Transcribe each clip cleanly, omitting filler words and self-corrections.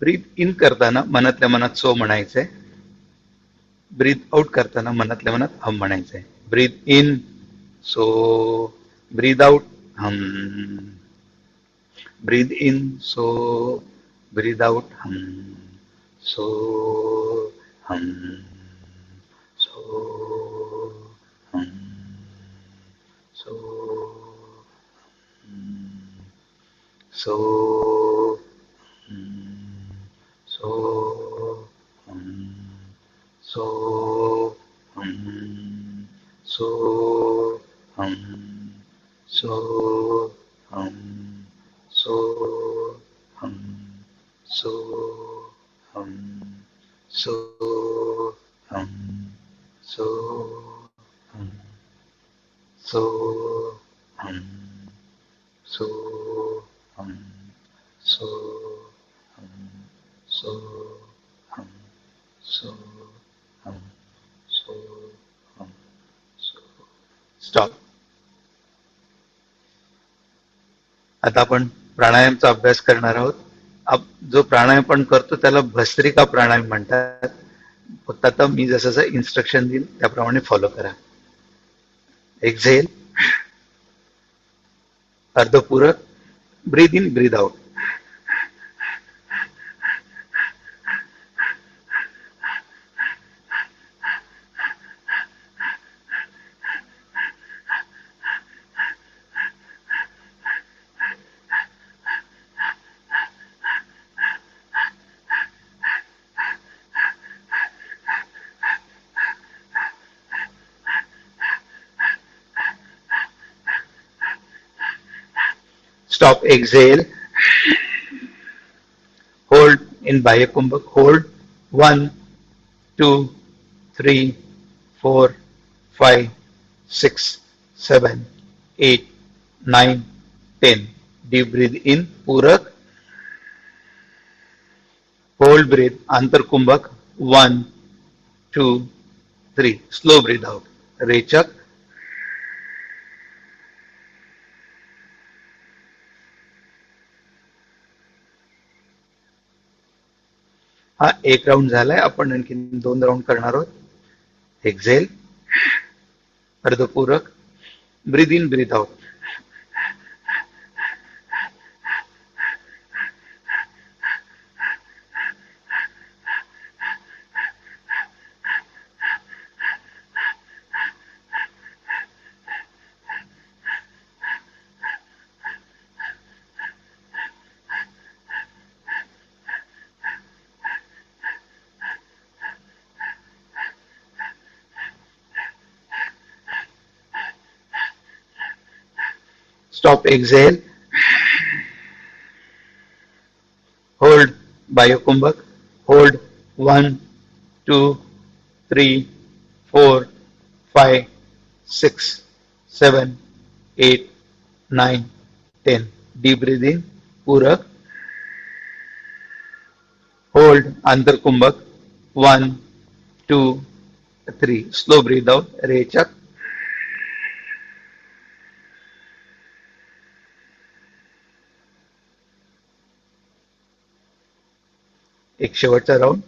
Breath in करताना मनातल्या मनात सो म्हणायचंय. ब्रीथ आउट करताना मनातल्या मनात हम म्हणायचंय. ब्रीथ इन सो, ब्रीथ आउट हम. ब्रीथ इन सो, ब्रीथ आउट हम. सो हम, सो हम, सो सो सो सो सो सो सो सो सो सो सो so so so so so so stop. आता आपण प्राणायामचा अभ्यास करणार आहोत. जो प्राणायाम आपण करतो त्याला भस्त्रिका प्राणायाम म्हणतात. फक्त आता मी जसं इन्स्ट्रक्शन देईल त्याप्रमाणे फॉलो करा. एक्झेल, अर्धपूरक, breathe in breathe out. Stop, exhale. Hold in Bhaya Kumbhak. Hold 1, 2, 3, 4, 5, 6, 7, 8, 9, 10. Deep breathe in, Purak. Hold breath, Antar Kumbhak. 1, 2, 3. Slow breathe out. Rechak. हा एक राऊंड झालाय. आपण आणखी 2 राऊंड करणार आहोत. एक्झेल, अर्धपूरक, breathe in breathe out. Stop, exhale. Hold Bhaya Kumbhak. Hold 1, 2, 3, 4, 5, 6, 7, 8, 9, 10. Deep breathe in, Purak. Hold Antar Kumbhak. 1, 2, 3. Slow breathe out, Rechak. एक शेवटचा राऊंड.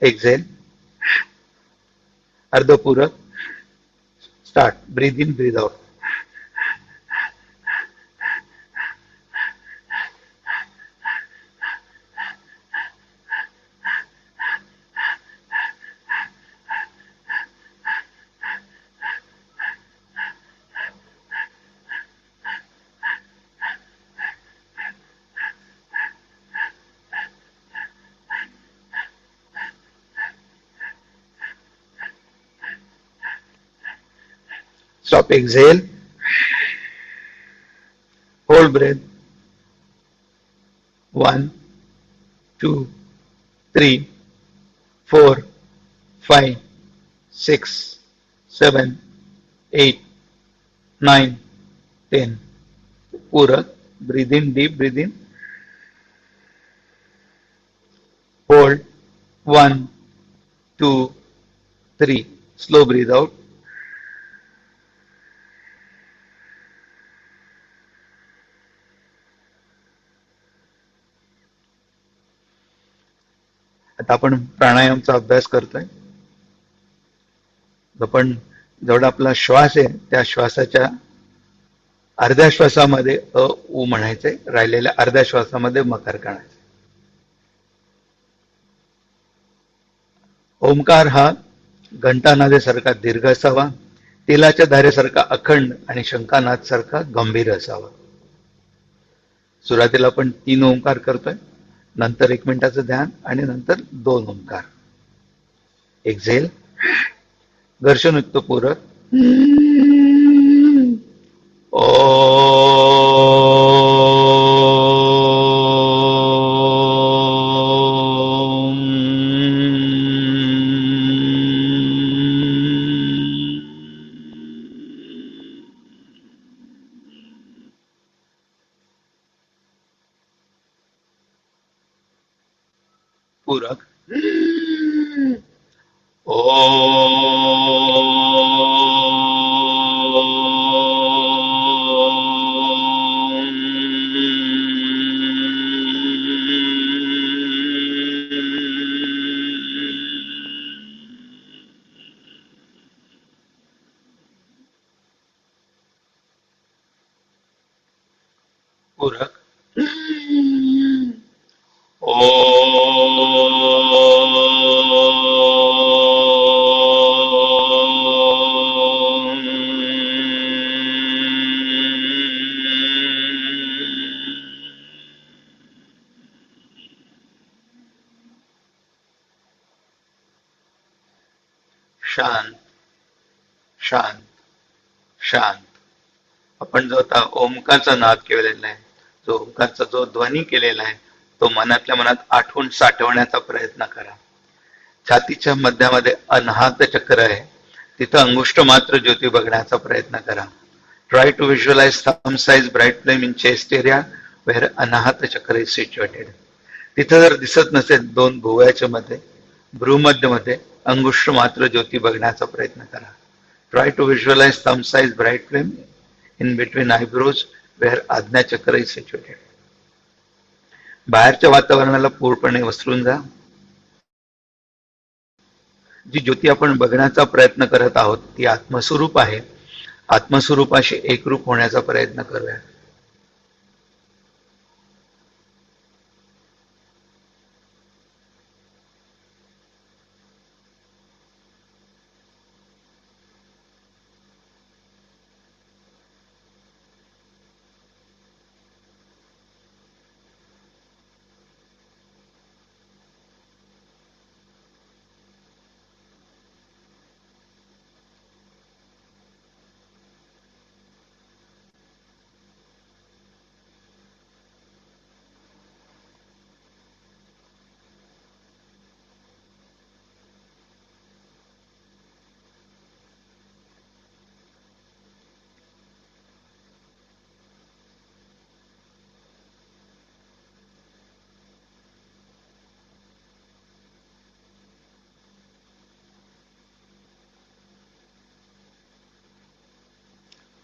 एक्झेल, अर्धपूरक. Start. Breathe in breathe out. Stop, exhale. Hold breath. 1, 2, 3, 4, 5, 6, 7, 8, 9, 10. Purak. Breathe in deep, breathe in. Hold 1, 2, 3. Slow breathe out. आता आपण प्राणायामचा अभ्यास करतोय. आपण जेवढा आपला श्वास आहे त्या श्वासाच्या अर्ध्या श्वासामध्ये उ म्हणायचंय, राहिलेल्या अर्ध्या श्वासामध्ये मकार काढायचा. ओंकार हा घंटानादेसारखा दीर्घ असावा, तेलाच्या धारेसारखा अखंड आणि शंखानाद सारखा गंभीर असावा. सुरुवातीला आपण 3 ओंकार करतोय, नंतर 1 मिनिटाचं ध्यान आणि नंतर 2 ओंकार. एक्झेल, घर्षणयुक्त पूरक पूरक पूरक शांत शांत शांत. आपण जो आता ओमकारचा नाद केलेला आहे, जो ओमकारचा जो ध्वनी केलेला आहे, तो मनातल्या मनात आठवून साठवण्याचा प्रयत्न करा. छातीच्या मध्यामध्ये अनाहत चक्र आहे, तिथं अंगुष्ठ मात्र ज्योती बघण्याचा प्रयत्न करा. Try to visualize thumb size bright flame in chest area where Anahata chakra is situated. तिथं जर दिसत नसेल 2 भुवयाच्या मध्ये, भ्रूमध्य मध्ये अंगुष्ठ मात्र ज्योती बघण्याचा प्रयत्न करा. Try to visualize thumb size bright flame in between eyebrows where आज्ञा चक्र is situated. बाहेरच्या वातावरणाला पूर्णपणे विसरून जा. जी ज्योती आपण बघण्याचा प्रयत्न करत आहोत ती आत्मस्वरूप आहे. आत्मस्वरूपाशी एकरूप होण्याचा प्रयत्न करूया.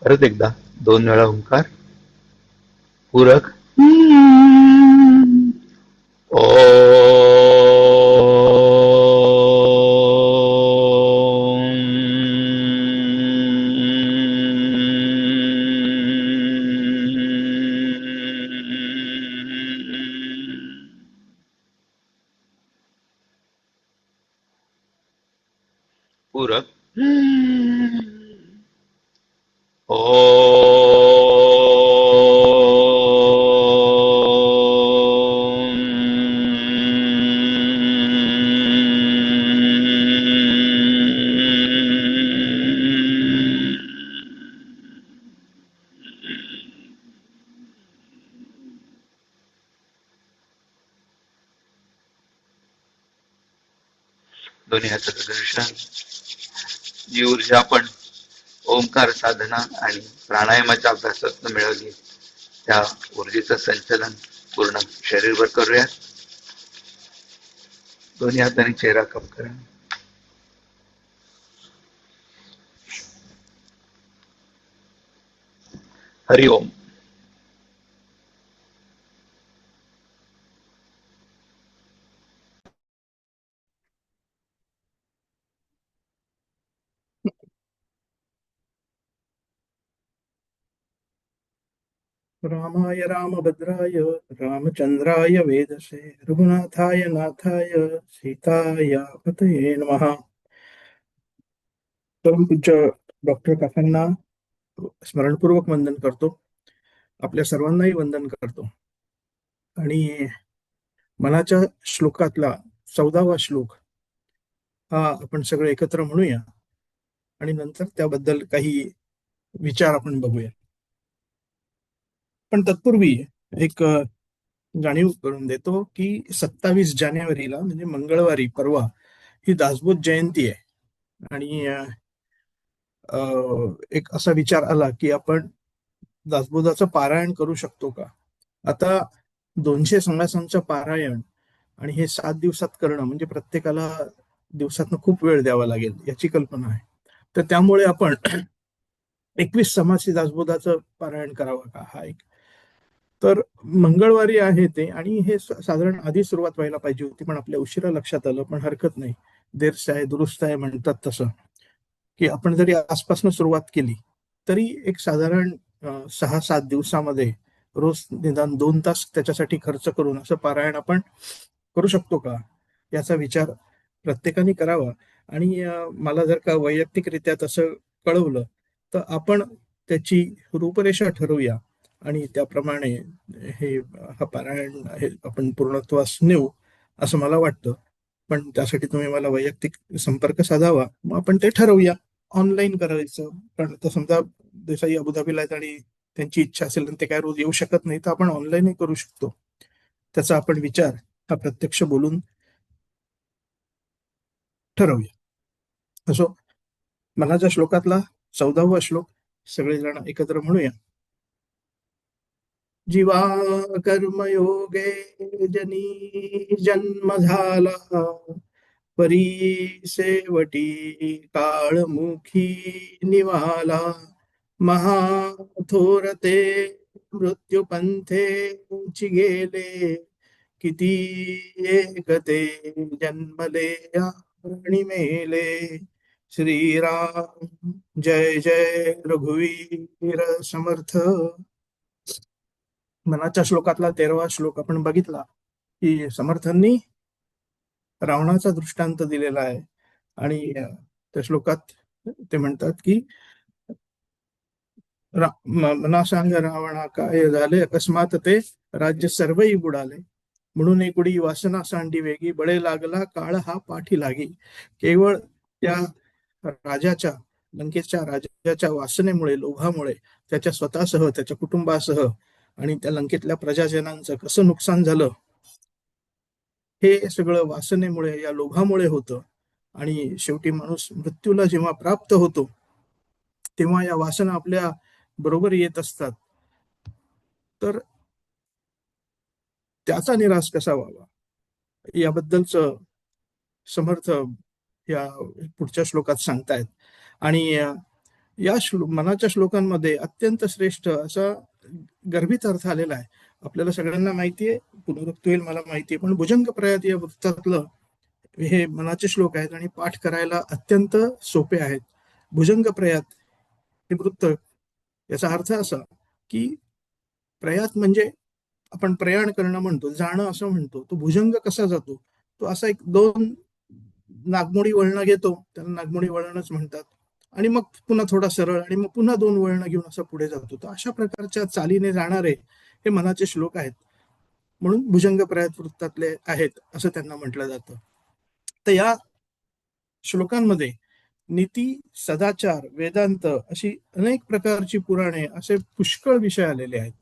परत एकदा 2 वेळा ओंकार. पूरक पूरक दोन्ही हाताचं घर्षण. जी ऊर्जा आपण ओंकार साधना आणि प्राणायामाच्या अभ्यासातून मिळवली त्या ऊर्जेचं संचलन पूर्ण शरीरभर करूया. दोन्ही हाताने चेहरा कप करा. हरि ओम. रामाय रामभद्राय रामचंद्राय वेदसे रघुनाथाय नाथाय सीताय पतये नमः. परमपूज्य डॉक्टर काकांना स्मरणपूर्वक वंदन करतो. आपल्या सर्वांनाही वंदन करतो. आणि मनाच्या श्लोकातला 14वा श्लोक हा आपण सगळे एकत्र म्हणूया आणि नंतर त्याबद्दल काही विचार आपण बघूया. पण तत्पूर्वी एक जाणीव करून देतो की 27 जानेवारीला म्हणजे मंगळवारी परवा ही दासबोध जयंती आहे. आणि एक असा विचार आला की आपण दासबोधाचं पारायण करू शकतो का. आता 200 समासांचं पारायण आणि हे 7 दिवसात करणं म्हणजे प्रत्येकाला दिवसातनं खूप वेळ द्यावा लागेल याची कल्पना आहे. तर त्यामुळे आपण 21 समासी दासबोधाचं पारायण करावं का हा एक. तर मंगळवारी आहे ते आणि हे साधारण आधी सुरुवात व्हायला पाहिजे होती पण आपल्या उशिरा लक्षात आलं. पण हरकत नाही, देर आहे दुरुस्त आहे म्हणतात तसं की आपण जरी आसपासनं सुरुवात केली तरी एक साधारण 6-7 दिवसामध्ये रोज निदान 2 तास त्याच्यासाठी खर्च करून असं पारायण आपण करू शकतो का याचा विचार प्रत्येकाने करावा. आणि मला जर का वैयक्तिकरित्या तसं कळवलं तर आपण त्याची रूपरेषा ठरवूया आणि त्याप्रमाणे हे हा पारायण हे आपण पूर्णत्वास नेऊ असं मला वाटतं. पण त्यासाठी तुम्ही मला वैयक्तिक संपर्क साधावा, मग आपण ते ठरवूया. ऑनलाईन करायचं, पण आता समजा देसाई अबुधाबीला आहेत आणि त्यांची इच्छा असेल आणि ते काय रोज येऊ शकत नाही तर आपण ऑनलाईनही करू शकतो. त्याचा आपण विचार हा प्रत्यक्ष बोलून ठरवूया. असो, मनाच्या श्लोकातला 14वा श्लोक सगळेजण एकत्र म्हणूया. जीवा कर्मयोगे जनी जन्म झाला परी सेवटी काळमुखी निवाला महाथोरते मृत्युपंथे गेले किती एकते जन्मले आणि मेले. श्रीराम जय जय रघुवीर समर्थ. मनाच्या श्लोकातला 13वा श्लोक आपण बघितला की समर्थांनी रावणाचा दृष्टांत दिलेला आहे आणि त्या श्लोकात ते म्हणतात की मना सांग रावणा काय झाले अकस्मात ते राज्य सर्वही बुडाले म्हणून एकुडी वासना सांडी वेगी बळे लागला काळ हा पाठी लागी. केवळ त्या राजाच्या लंकेच्या राजाच्या वासनेमुळे लोभामुळे त्याच्या स्वतःसह त्याच्या कुटुंबासह आणि त्या लंकेतल्या प्रजाजनांचं कसं नुकसान झालं हे सगळं वासनेमुळे या लोभामुळे होतं. आणि शेवटी माणूस मृत्यूला जेव्हा प्राप्त होतो तेव्हा या वासना आपल्या बरोबर येत असतात. तर त्याचा निराश कसा व्हावा याबद्दलच समर्थ या पुढच्या श्लोकात सांगतायत. आणि या मनाच्या श्लोकांमध्ये अत्यंत श्रेष्ठ असा गर्भित अर्थ आलेला आहे. आपल्याला सगळ्यांना माहितीये, पुनरुक्ती होईल मला माहितीये, पण भुजंग प्रयात या वृत्तातलं हे मनाचे श्लोक आहेत आणि पाठ करायला अत्यंत सोपे आहेत. भुजंग प्रयात हे वृत्त याचा अर्थ असा की प्रयात म्हणजे आपण प्रयाण करणं म्हणतो, जाणं असं म्हणतो. तो भुजंग कसा जातो, तो असा एक 2 नागमोडी वळणं घेतो, त्याला नागमोडी वळणच म्हणतात, आणि मग पुन्हा थोडा सरळ आणि मग पुन्हा 2 वळणं घेऊन असं पुढे जातो. तर अशा प्रकारच्या चालीने जाणारे हे मनाचे श्लोक आहेत, म्हणून भुजंग प्रयात वृत्तातले आहेत असं त्यांना म्हटलं जातं. तर या श्लोकांमध्ये नीती, सदाचार, वेदांत अशी अनेक प्रकारची पुराणे असे पुष्कळ विषय आलेले आहेत.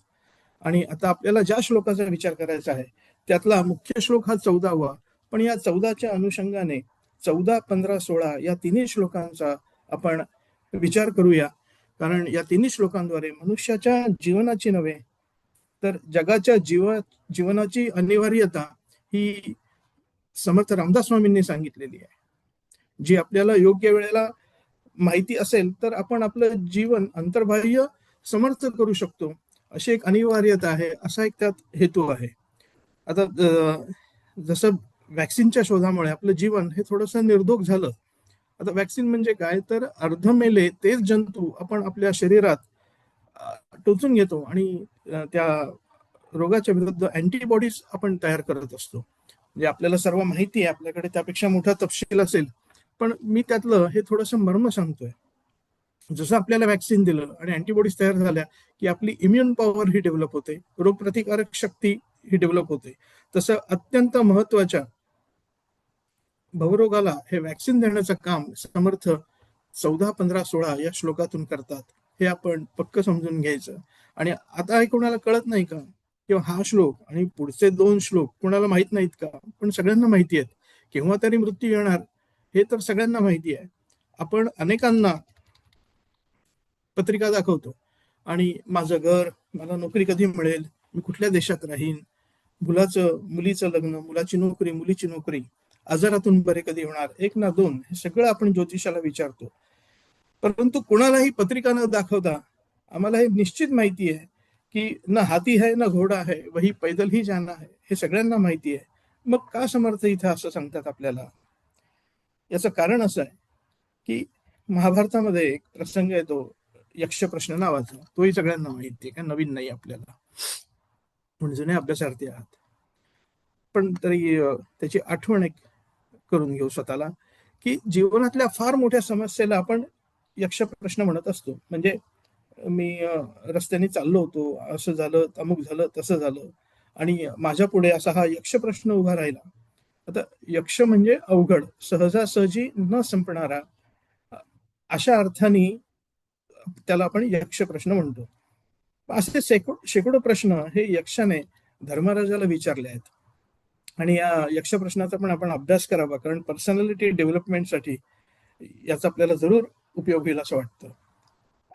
आणि आता आपल्याला ज्या श्लोकाचा विचार करायचा आहे त्यातला मुख्य श्लोक हा 14वा, पण या 14च्या अनुषंगाने 14, 15, 16 या तिन्ही श्लोकांचा आपण विचार करूया. कारण या तिन्ही श्लोकांद्वारे मनुष्याच्या जीवनाची नव्हे तर जगाच्या जीवनाची अनिवार्यता ही समर्थ रामदास स्वामींनी सांगितलेली आहे, जी आपल्याला योग्य वेळेला माहिती असेल तर आपण आपलं जीवन अंतर्बाह्य समर्थ करू शकतो, अशी एक अनिवार्यता आहे, असा एक त्यात हेतू आहे. आता जसं वॅक्सिनच्या शोधामुळे आपलं जीवन हे थोडंसं निर्धोक झालं. आता वॅक्सिन म्हणजे काय तर अर्ध मेले तेच जंतू आपण आपल्या शरीरात टोचून घेतो आणि त्या रोगाच्या विरुद्ध अँटीबॉडीज आपण तयार करत असतो. म्हणजे आपल्याला सर्व माहिती आहे, आपल्याकडे त्यापेक्षा मोठा तपशील असेल, पण मी त्यातलं हे थोडंसं मर्म सांगतोय. जसं आपल्याला व्हॅक्सिन दिलं आणि अँटीबॉडीज तयार झाल्या की आपली इम्युन पॉवर ही डेव्हलप होते, रोगप्रतिकारक शक्ती ही डेव्हलप होते. तसं अत्यंत महत्वाच्या भवरोगाला हे व्हॅक्सिन देण्याचं काम समर्थ 14, 15, 16 या श्लोकातून करतात. हे आपण पक्क समजून घ्यायचं. आणि आता हे कोणाला कळत नाही का, किंवा हा श्लोक आणि पुढचे 2 श्लोक कोणाला माहित नाहीत का? पण सगळ्यांना माहिती आहेत. केव्हा तरी मृत्यू येणार हे तर सगळ्यांना माहिती आहे. आपण अनेकांना पत्रिका दाखवतो आणि माझं घर, मला नोकरी कधी मिळेल, मी कुठल्या देशात राहीन, मुलीचं लग्न, मुलाची नोकरी, मुलीची नोकरी, आजारातून बरे कधी होणार, 1 ना 2, हे सगळं आपण ज्योतिषाला विचारतो. परंतु कोणालाही पत्रिका न दाखवता आम्हाला हे निश्चित माहिती आहे की न हाती है न घोडा है वही पैदल ही जाना है, हे सगळ्यांना माहिती आहे. मग का समर्थ इथं असं सांगतात आपल्याला? याचं कारण असं आहे की महाभारतामध्ये एक प्रसंग येतो, यक्ष प्रश्न नावाचा. तोही सगळ्यांना माहिती आहे, काय नवीन नाही आपल्याला, म्हणजे जुन्या अभ्यासार्थी आहात. पण तरी त्याची आठवण एक करून घेऊ स्वतःला, की जीवनातल्या फार मोठ्या समस्येला आपण यक्ष प्रश्न म्हणत असतो. म्हणजे मी रस्त्याने चाललो होतो, असं झालं, अमुक झालं, तसं झालं, आणि माझ्या पुढे असा हा यक्ष प्रश्न उभा राहिला. आता यक्ष म्हणजे अवघड, सहजासहजी न संपणारा, अशा अर्थाने त्याला आपण यक्ष प्रश्न म्हणतो. असे शेकडो प्रश्न हे यक्षाने धर्मराजाला विचारले आहेत. आणि या यक्ष प्रश्नाचा पण आपण अभ्यास करावा, कारण पर्सनॅलिटी डेव्हलपमेंटसाठी याचा आपल्याला जरूर उपयोग होईल असं वाटतं.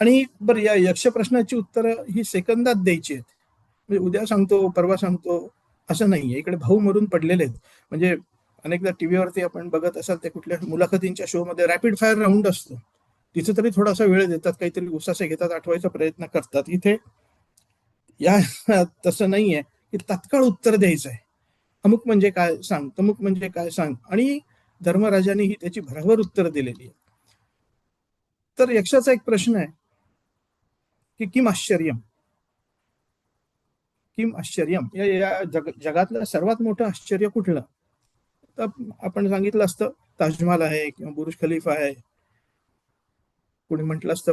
आणि बरं, या यक्ष प्रश्नाची उत्तरं ही सेकंदात द्यायची आहेत. म्हणजे उद्या सांगतो, परवा सांगतो असं नाहीये. इकडे भाऊ मरून पडलेले आहेत. म्हणजे अनेकदा टीव्हीवरती आपण बघत असाल, ते कुठल्या मुलाखतींच्या शो मध्ये रॅपिड फायर राऊंड असतो, तिथे तरी थोडासा वेळ देतात, काहीतरी उसासे घेतात, आठवायचा प्रयत्न करतात. इथे या तसं नाहीये की तात्काळ उत्तर द्यायचं आहे. अमुक म्हणजे काय सांग, तमुक म्हणजे काय सांग, आणि धर्मराजाने ही त्याची भराभर उत्तर दिलेली आहे. तर यक्षाचा एक प्रश्न आहे की किम आश्चर्यम, किम आश्चर्यम, या जगातलं सर्वात मोठं आश्चर्य कुठलं? तर आपण सांगितलं असतं ताजमहाल आहे किंवा बुर्ज खलिफा आहे. कोणी म्हटलं असतं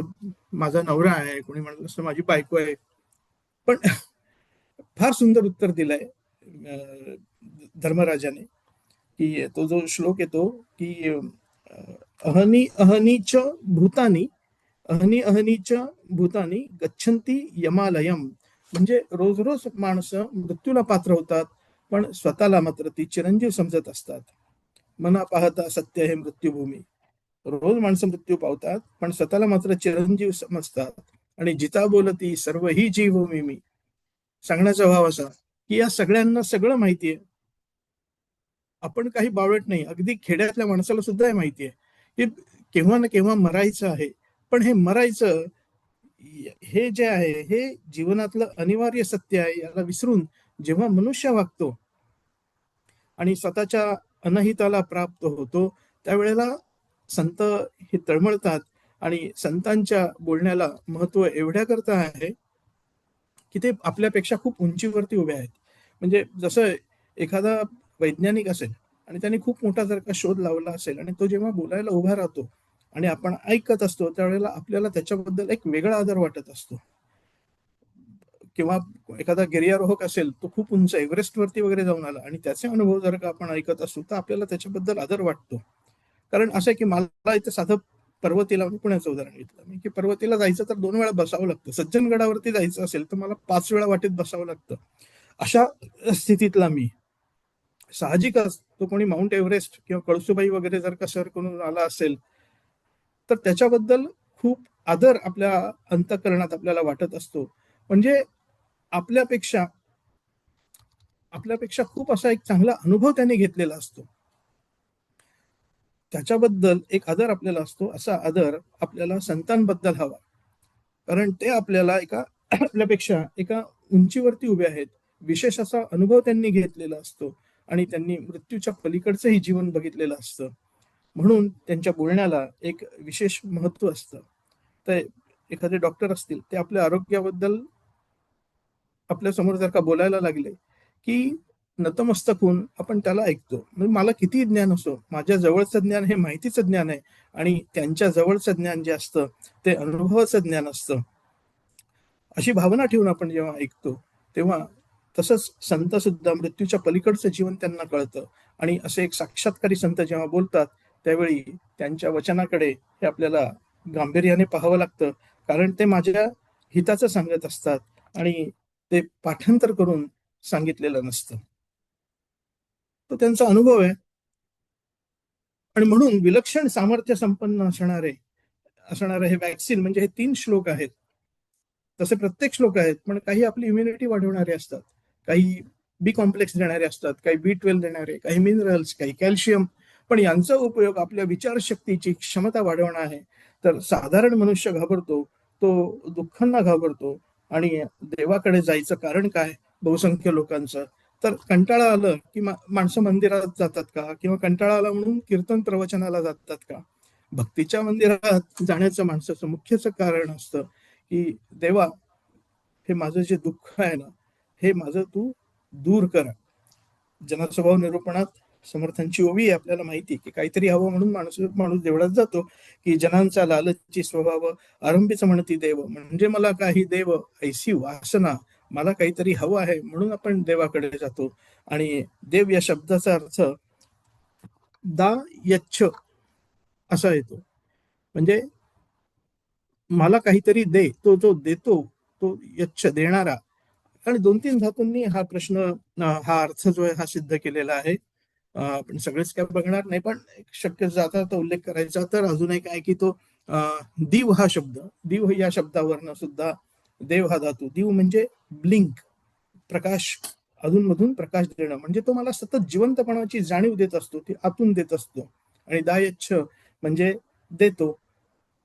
माझा नवरा आहे, कोणी म्हटलं असतं माझी बायको आहे. पण फार सुंदर उत्तर दिलंय धर्मराजाने, की तो जो श्लोक येतो की अहनी अहनीच भूतानी, अहनी अहनीच भूतानी गच्छन्ति यमालयम. म्हणजे रोज रोज माणसं मृत्यूला पात्र होतात, पण स्वतःला मात्र ती चिरंजीव समजत असतात. मना पाहता सत्य हे मृत्यूभूमी. रोज माणसं मृत्यू पावतात, पण स्वतःला मात्र चिरंजीव समजतात. आणि जिता बोलती सर्व ही जीवभूमी मी. सांगण्याचा भाव असा की या सगळ्यांना सगळं माहिती आहे. आपण काही बावळट नाही, अगदी खेड्यातल्या माणसाला सुद्धा हे माहिती आहे की केव्हा ना केव्हा मरायचं आहे. पण हे मरायचं हे जे आहे हे जीवनातलं अनिवार्य सत्य आहे. याला विसरून जेव्हा मनुष्य वागतो आणि स्वतःच्या अनहिताला प्राप्त होतो, त्यावेळेला संत हे तळमळतात. आणि संतांच्या बोलण्याला महत्व एवढ्या करता आहे की ते आपल्यापेक्षा खूप उंचीवरती उभे आहेत. म्हणजे जसं एखादा वैज्ञानिक असेल आणि त्याने खूप मोठा जर का शोध लावला असेल, आणि तो जेव्हा बोलायला उभा राहतो आणि आपण ऐकत असतो, त्यावेळेला आपल्याला त्याच्याबद्दल एक वेगळा आदर वाटत असतो. किंवा एखादा गिर्यारोहक असेल, तो खूप उंच एव्हरेस्ट वरती वगैरे जाऊन आला, आणि त्याचे अनुभव जर का आपण ऐकत असू, तर आपल्याला त्याच्याबद्दल आदर वाटतो. कारण असं आहे की मला इथं साधं पर्वतीला, पुण्याचं उदाहरण घेतलं मी, की पर्वतीला जायचं तर 2 वेळा बसावं लागतं. सज्जनगडावरती जायचं असेल तर मला 5 वेळा वाटेत बसावं लागतं. अशा स्थितीतला मी, साहजिकच तो कोणी माउंट एव्हरेस्ट किंवा कळसुबाई वगैरे जर का सर करून आला असेल, तर त्याच्याबद्दल खूप आदर आपल्या अंतःकरणात आपल्याला वाटत असतो. म्हणजे आपल्यापेक्षा खूप असा एक चांगला अनुभव त्याने घेतलेला असतो, त्याच्याबद्दल एक आदर आपल्याला असतो. असा आदर आपल्याला संतांबद्दल हवा, कारण ते आपल्याला आपल्यापेक्षा एका उंचीवरती उभे आहेत. विशेष असा अनुभव त्यांनी घेतलेला असतो आणि त्यांनी मृत्यूच्या पलीकडचंही जीवन बघितलेलं असतं. म्हणून त्यांच्या बोलण्याला एक विशेष महत्व असतं. तर एखादे डॉक्टर असतील, ते आपल्या आरोग्याबद्दल आपल्या समोर जर का बोलायला लागले, की नतमस्तक होऊन आपण त्याला ऐकतो. म्हणजे मला किती ज्ञान असो, माझ्या जवळचं ज्ञान हे माहितीचं ज्ञान आहे आणि त्यांच्या जवळचं ज्ञान जे असतं ते अनुभवाचं ज्ञान असतं. अशी भावना ठेवून आपण जेव्हा ऐकतो, तेव्हा तसंच संत सुद्धा मृत्यूच्या पलीकडचं जीवन त्यांना कळतं आणि असे एक साक्षात्कारी संत जेव्हा बोलतात, त्यावेळी त्यांच्या वचनाकडे हे आपल्याला गांभीर्याने पाहावं लागतं. कारण ते माझ्या हिताचं सांगत असतात आणि ते पाठांतर करून सांगितलेलं नसतं. तो त्यांचा अनुभव आहे आणि म्हणून विलक्षण सामर्थ्य संपन्न असणारे हे वॅक्सिन म्हणजे हे 3 श्लोक आहेत. तसे प्रत्येक श्लोक आहेत, पण काही आपली इम्युनिटी वाढवणारे असतात, काही बी कॉम्प्लेक्स देणारे असतात, काही B12 देणारे, काही मिनरल्स, काही कॅल्शियम. पण यांचा उपयोग आपल्या विचारशक्तीची क्षमता वाढवणं आहे. तर साधारण मनुष्य घाबरतो, तो दुःखांना घाबरतो आणि देवाकडे जायचं कारण काय बहुसंख्य लोकांचं? तर कंटाळा आलं की माणसं मंदिरात जातात का, किंवा कंटाळा आला म्हणून कीर्तन प्रवचनाला जातात का? भक्तीच्या मंदिरात जाण्याचं माणसाचं मुख्यच कारण असतं की देवा, हे माझं जे दुःख आहे ना, हे माझं तू दूर कर. जनस्वभाव निरूपणात समर्थांची ओवी आहे. आपल्याला माहिती आहे की काहीतरी हवं म्हणून माणूस देवळात जातो, की जनांचा लालची स्वभाव आरंभीच म्हणती देव, म्हणजे मला काही देव ऐसी वासना, मला काहीतरी हवं आहे म्हणून आपण देवाकडे जातो. आणि देव या शब्दाचा अर्थ दा यच्छ असा येतो. म्हणजे मला काहीतरी दे, तो जो देतो तो यच्छ देणारा. आणि 2-3 धातूंनी हा प्रश्न, हा अर्थ जो आहे हा सिद्ध केलेला आहे. आपण सगळेच काय बघणार नाही, पण शक्य जाता तो उल्लेख करायचा तर अजून एक आहे की तो दिव हा शब्द, दिव या शब्दावरनं सुद्धा देव हा धातू, दिव म्हणजे ब्लिंक, प्रकाश, अधूनमधून प्रकाश देणं, म्हणजे तो मला सतत जिवंतपणाची जाणीव देत असतो, ती आतून देत असतो. आणि दायच्छ म्हणजे देतो.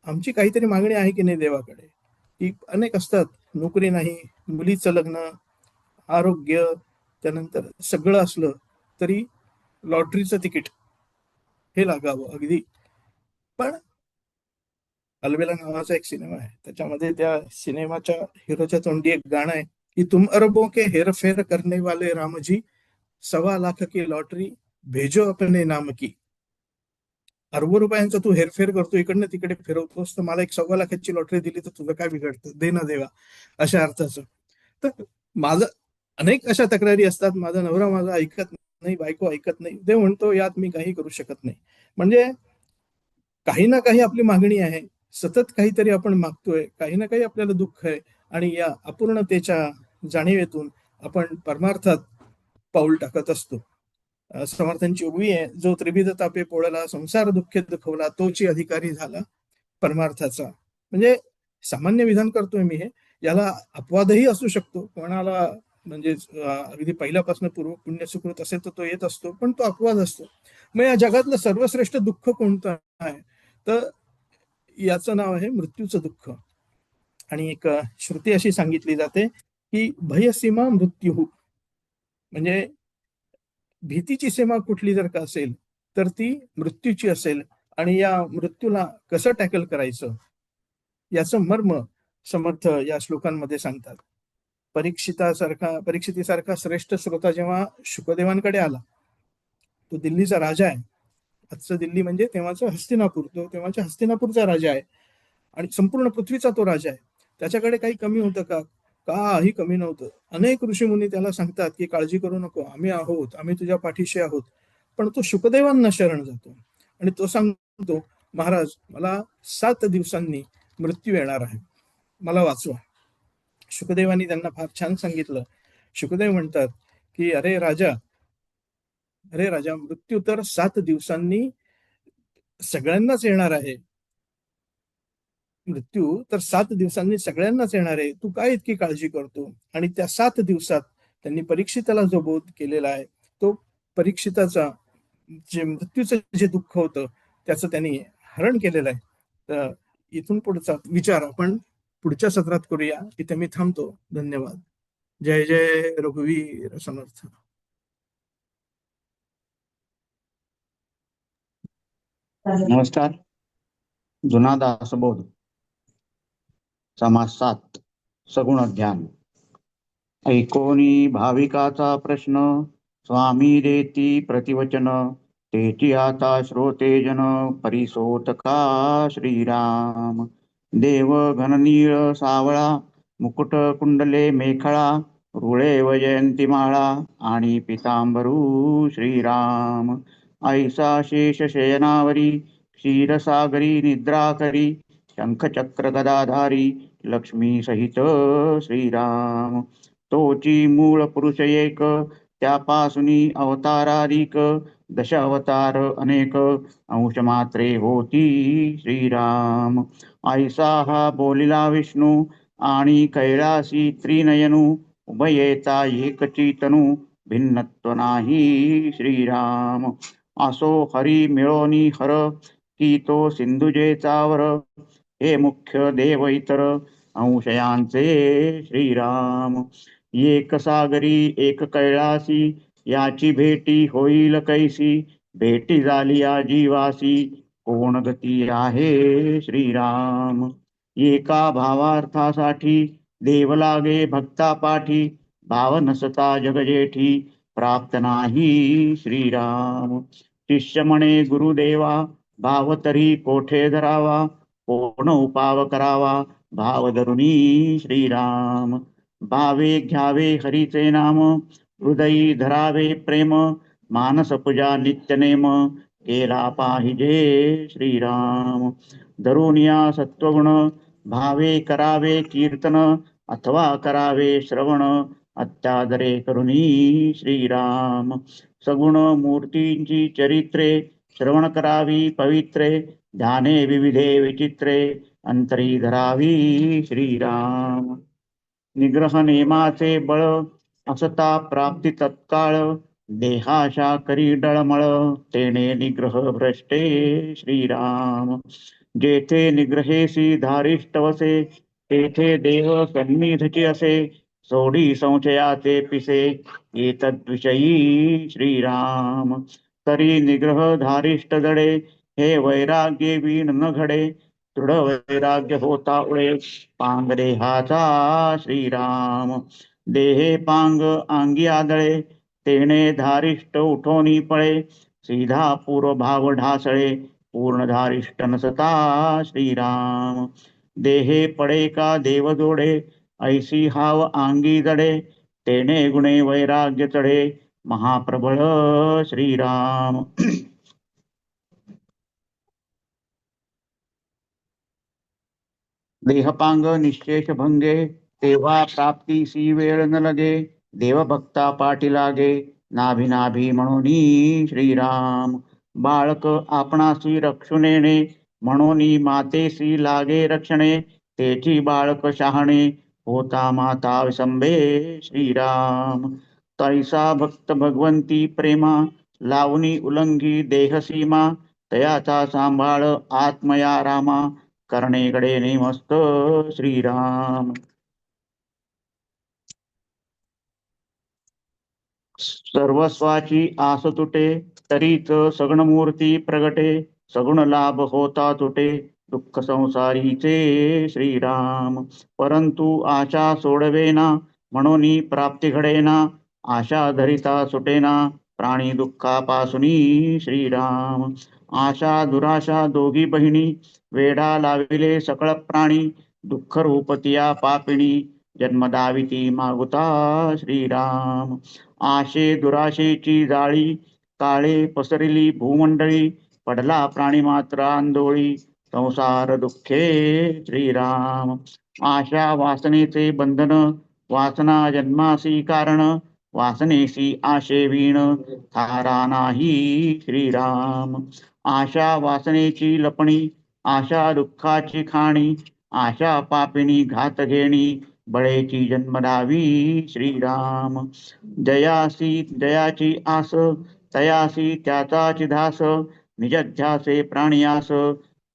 आमची काहीतरी मागणी आहे की नाही देवाकडे, की अनेक असतात. नोकरी नाही, मुलीचं लग्न, आरोग्य, त्यानंतर सगळं असलं तरी लॉटरीचं तिकीट हे लागावं अगदी. पण अलबेला नावाचा एक सिनेमा आहे, त्याच्यामध्ये त्या सिनेमाच्या हिरोच्या तोंडी एक गाणं आहे की तुम अरबों के हेरफेर करने वाले रामजी, 1.25 लाख की लॉटरी भेजो अपने नाम की. अरबो रुपयांचा तू हेरफेर करतो, इकडनं तिकडे फिरवतोस, तर मला एक 1.25 लाखाची लॉटरी दिली तर तुझं काय बिघडतं, दे ना देवा, अशा अर्थाचं. तर माझं अनेक अशा तक्रारी असतात, माझा नवरा माझा ऐकत नाही, बायको ऐकत नाही, देव म्हणतो यात मी काही करू शकत नाही. म्हणजे काही ना काही आपली मागणी आहे, सतत काहीतरी आपण मागतोय, काही ना काही आपल्याला दुःख आहे आणि या अपूर्णतेच्या जाणीवेतून आपण परमार्थात पाऊल टाकत असतो. समर्थांची उभी आहे, जो त्रिविध तापे पोळला, संसार दुःखे दुखवला, तोची अधिकारी झाला परमार्थाचा. म्हणजे सामान्य विधान करतोय मी हे, याला अपवादही असू शकतो कोणाला, म्हणजे अगदी पहिल्यापासून पूर्व पुण्य सुकृत असेल तर तो येत असतो, पण तो अपवाद असतो. मग या जगातलं सर्वश्रेष्ठ दुःख कोणतं आहे, तर याचं नाव आहे मृत्यूचं दुःख. आणि एक श्रुती अशी सांगितली जाते की भयसीमा मृत्यू, म्हणजे भीतीची सीमा कुठली जर का असेल तर ती मृत्यूची असेल. आणि या मृत्यूला कसं टॅकल करायचं याचं मर्म समर्थ या श्लोकांमध्ये सांगतात. परीक्षितीसारखा श्रेष्ठ श्रोता जेव्हा शुकदेवांकडे आला, तो दिल्लीचा राजा आहे. आजचं दिल्ली म्हणजे तेव्हाचं हस्तिनापूर, तो तेव्हाच्या हस्तिनापूरचा राजा आहे आणि संपूर्ण पृथ्वीचा तो राजा आहे. त्याच्याकडे काही कमी होतं का? काही कमी नव्हतं. अनेक ऋषीमुनी त्याला सांगतात की काळजी करू नको, आम्ही आहोत, आम्ही तुझ्या पाठीशी आहोत. पण तो शुकदेवांना शरण जातो आणि तो सांगतो, महाराज मला 7 दिवसांनी मृत्यू येणार आहे, मला वाचवा. शुकदेवांनी त्यांना फार छान सांगितलं. शुकदेव म्हणतात की अरे राजा, मृत्यू तर 7 दिवसांनी सगळ्यांनाच येणार आहे. मृत्यू तर 7 दिवसांनी सगळ्यांनाच येणार आहे, तू काय इतकी काळजी करतो? आणि त्या 7 दिवसात त्यांनी परीक्षिताला जो बोध केलेला आहे, तो परीक्षिताचा जे मृत्यूचं जे दुःख होतं त्याचं त्यांनी हरण केलेलं आहे. तर इथून पुढचा विचार आपण पुढच्या सत्रात करूया. इथे मी थांबतो. धन्यवाद. जय जय रघुवीर समर्थ. नमस्कार. जुना दासबोध समास 7. सगुण ध्यान. ऐकोनी भाविकाचा प्रश्न, स्वामी देती प्रतिवचन, तेची आता श्रोतेजन, परिसोतका श्रीराम. देव घननीळ सावळा, मुकुट कुंडले मेखळा, रुळे व जयंती माळा, आणि पितांबरू श्रीराम. ऐसा शेष शयनावरी, क्षीरसागरी निद्रा करी, शंखचक्र गदाधारी, लक्ष्मी सहित श्रीराम. तोची मूळ पुरुष एक, त्यापासूनी अवताराधिक, दश अवतार अनेक, अंश मात्रे होती श्रीराम. ऐसा हा बोलिला विष्णू, आणि कैलासी त्रिनयनू, उभयेता एकची तनू, भिन्नत्व नाही श्रीराम. असो हरी मिळोनी हर, की तो सिंधुजेचा वर, हे मुख्य देव इतर, अंशयांचे श्रीराम. एक सागरी एक कैलासी, याची भेटी होईल कैसी, भेटी झाली या जीवासी, कोण गती आहे श्रीराम. एका भावार्थासाठी, देव लागे भक्ता पाठी, भाव नसता जगजेठी, प्राप्त नाही श्रीराम. शिष्य म्हणे गुरुदेवा, भाव तरी कोठे धरावा, कोण उपाव करावा, भाव धरुनी श्रीराम. भावे घ्यावे हरीचे नाम, हृदयी धरावे प्रेम, मानस पूजा नित्यनेम, केला पाहिजे श्रीराम. धरुनिया सत्वगुण, भावे करावे कीर्तन, अथवा करावे श्रवण, अत्यादरे करुनी श्रीराम. सगुण मूर्तींची चरित्रे, श्रवण करावी पवित्रे, ध्याने विविधे विचित्रे, अंतरी धरावी श्रीराम. निग्रह नेमाचे बळ, असता प्राप्ती तत्काळ, देहाशा करी डळमळ, तेने निग्रह भ्रष्टे श्रीराम. जेथे निग्रहेसी धारिष्ट वसे, तेथे देह सन्निधची असे, सोडी संशयाचे पिसे, एतद्विषयी श्रीराम. तरी निग्रह धारिष्ट जडे, हे वैराग्य वीण न घडे, दृढ वैराग्य होता उळे, पांग देहाचा श्रीराम. देहे पांग अंगी आदळे, तेने धारिष्ट उठोनी पळे, सीधा पूर्व भाव ढासळे, पूर्ण धारिष्ट नसता श्रीराम. देहे पडे का देव जोडे, ऐसी हाव अंगी जडे, तेने गुणे वैराग्य चढे, महाप्रबळ श्रीराम. देहपांग निशेष भंगे, तेव्हा प्राप्तीसी वेळ न लगे, देवभक्ता पाठी लागे, नाभी नाभी म्हणून श्रीराम. बाळक आपणासी रक्षुनेने, म्हणून मातेसी लागे रक्षणे, तेची बाळक शहाणे, होता माता विसंबे श्रीराम. तैसा भक्त भगवंती प्रेमा, लावणी उल्लंघी देह सीमा, तयाचा सांभाळ आत्मया रामा, करणेकडे नेमस्त श्रीराम. सर्वस्वाची आस तुटे, तरीच सगुण मूर्ती प्रगटे, सगुण लाभ होता तुटे, दुःख संसारीचे श्रीराम. परंतु आशा सोडवेना, म्हणून प्राप्ती घडेना, आशा धरिता सुटेना, प्राणी दुःखापासूनी श्रीराम. आशा दुराशा दोघी बहिणी, वेढा लाविले सकळ प्राणी, दुःख रूपतिया पापिणी, जन्म दाविती मागुता श्रीराम. आशे दुराशेची जाळी, काळे पसरली भूमंडळी, पडला प्राणी मात्र आंदोळी, संसार दुःखे श्रीराम. आशा वासनेचे बंधन, वासना जन्मासी कारण, वासनेसी आशे वीण, थारा नाही श्रीराम. आशा वासनेची लपणी, आशा दुःखाची खाणी, आशा पापिणी घात घेणी, बळेची जन्मदावी श्रीराम. जयासी जयाची आस, तयासी त्याचाची धास, निजध्यासे प्राणियास,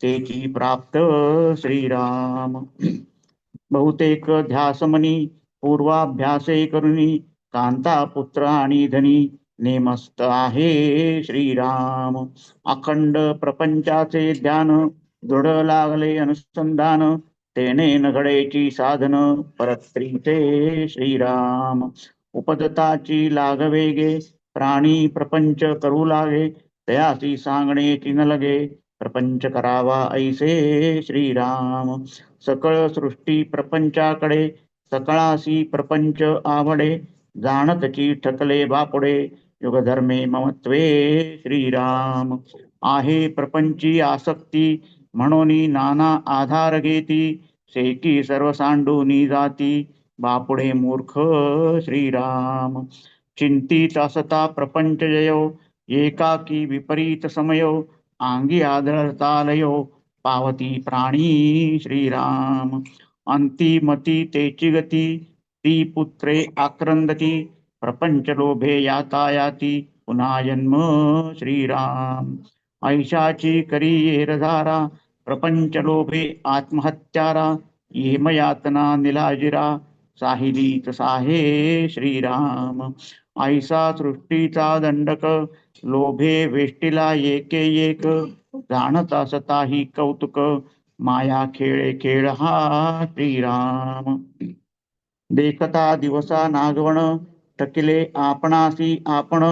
तेची प्राप्त श्रीराम. बहुतेक ध्यासमनी, पूर्वाभ्यासे करुनी, कांता पुत्र आणि धनी, नेमस्त आहे श्रीराम. अखंड प्रपंचाचे ध्यान, दृढ लागले अनुसंधान, तेने न घडेची साधन परत्रीचे श्रीराम. उपदताची लागवेगे प्राणी प्रपंच करू लागे, तयासी सांगणेची न लगे प्रपंच करावा ऐसे श्रीराम. सकळ सृष्टी प्रपंचाकडे सकळासी प्रपंच आवडे, जाणतची ठकले बापुडे युगधर्मे ममत्वे श्रीराम. आहे प्रपंची आसक्ती म्हणून नाना आधार घेती, शेकी सर्व सांडूनी जाती बापुडे मूर्ख श्रीराम. चिंतित असता प्रपंच जयो एकाकी विपरीत समयो, अंगी आदळतालयो पावती प्राणी श्रीराम. अंतिमती तेची गती ती पुत्रे आक्रंदती, प्रपंच लोभे यातायाती पुन्हा जन्म श्रीराम. ऐशाची करी येरधारा प्रपंच लोभे आत्महत्यारा, येमयातना निलाजिरा साहिलीत साहे श्रीराम. ऐसा सृष्टीचा दंडक लोभे वेष्टीला एके एक, जाणता सताही कौतुक माया खेळे खेळ हा श्रीराम. देखता दिवसा नागवण टकिले आपणासी आपण,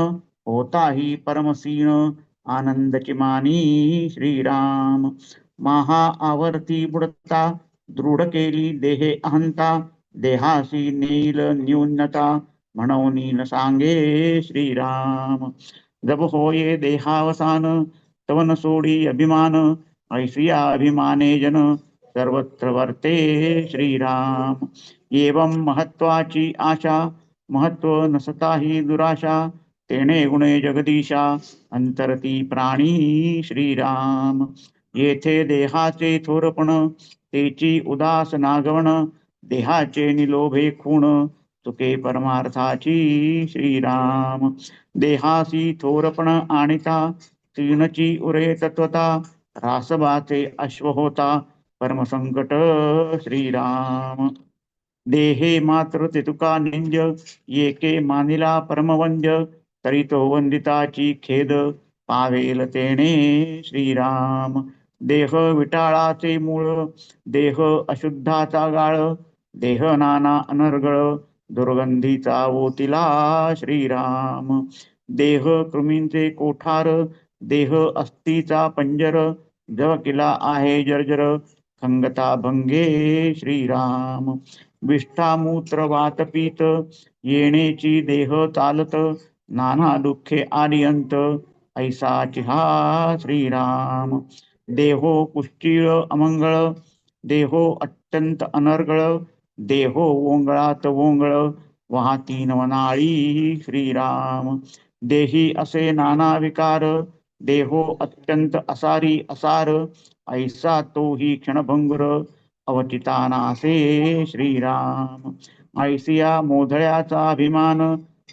होताही परमसीन आनंदची मानी श्रीराम. महा आवर्ती बुडता दृढ केली देहे अहंता, देहासी नेल न्यूनता म्हणून न सांगे श्रीराम. जब होये देहावसान तवन सोडी अभिमान, ऐसिया अभिमाने जन सर्वत्र वर्ते श्रीराम. एवं महत्वाची आशा महत्व नसताही दुराशा, तेणे गुणे जगदीशा अंतरती प्राणी श्रीराम. येथे देहाचे थोरपण तेची उदास नागवण, देहाचे निलोभे खूण चुके परमार्थाची श्रीराम. देहासी थोरपण आणिता तीनची उरे तत्वता, रासबाचे अश्व होता परमसंकट श्रीराम. देहे मात्र तेतुका निंज येके मानिला परमवंज, तरी तो वंदिताची खेद पावेल तेने श्रीराम. देह विटाळाचे मूळ देह अशुद्धाचा गाळ, देह नाना अनर्गळ दुर्गंधीचा ओतिला श्रीराम. देह कृमींचे कोठार देह अस्तीचा पंजर, जवकिला आहे जर्जर खंगता भंगे श्रीराम. विष्ठा मूत्र वातपीत येणेची देह चालत, नाना दुःखे आदियंत ऐसाची हा श्रीराम. देहो कुष्ठीळ अमंगळ देहो अत्यंत अनर्गळ, देहो ओंगळात ओंगळ वाहती नवनाळी श्रीराम. देही असे नाना विकार देहो अत्यंत असारी असार, ऐसा तोही क्षणभंगुर अवचितानासे श्रीराम. ऐसिया मोधळ्याचा अभिमान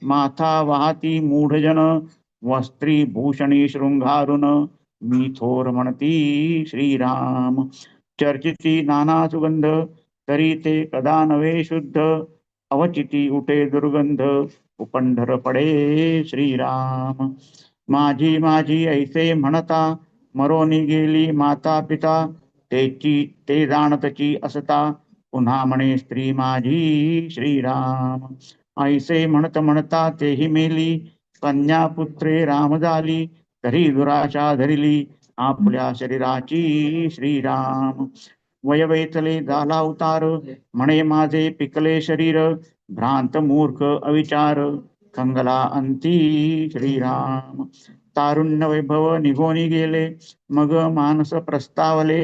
माथा वाहती मूढजन, वस्त्री भूषणी शृंगारून मी थोर म्हणती श्रीराम. चर्चिती नाना सुगंध तरी ते कदा नवे शुद्ध, अवचिती उठे दुर्गंध उपंढर पडे श्रीराम. माझी माझी ऐसे म्हणता मरोनी गेली माता पिता, ते जाणतची असता पुन्हा म्हणे स्त्री माझी श्रीराम. ऐसे म्हणत म्हणता तेही मेली कन्या पुत्रे राम झाली, तरी दुराशा धरिली आपल्या शरीराची श्रीराम. वयवेतले झाला उतार म्हणे माझे पिकले शरीर, भ्रांत मूर्ख अविचार खंगला अंती श्रीराम. तारुण्य वैभव निघोनी गेले मग मानस प्रस्तावले,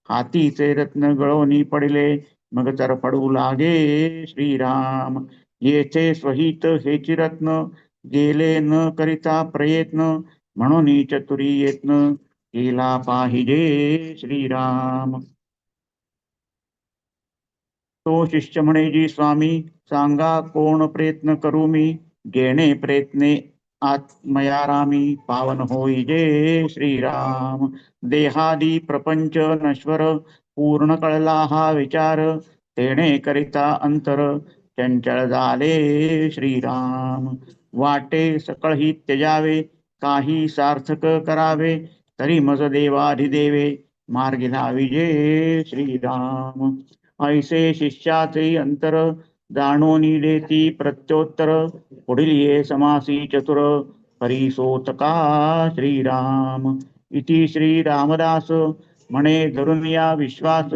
हातीचे रत्न गळोनी पडिले मग तर पडू लागे श्रीराम. येथे स्वहित हेची रत्न गेले न करिता प्रयत्न, म्हणून चतुरी यत्न केला पाहिजे श्रीराम. तो शिष्य म्हणे जी स्वामी सांगा कोण प्रयत्न करू मी, जेणे प्रयत्ने आत्मयारामी पावन होई जे श्रीराम. देहादी प्रपंच नश्वर पूर्ण कळला हा विचार, तेणे करिता अंतर चंचल झाले श्रीराम. वाटे सकळही त्यजावे काही सार्थक करावे, तरी मज देवाधिदेवे मार्गी लाविजे श्रीराम. ऐसे शिष्याचे अंतर जाणोनी देती प्रत्योत्तर. पुढील ये समासी चतुर परिसोतका श्रीराम. इति श्री रामदास म्हणे धरून या विश्वास.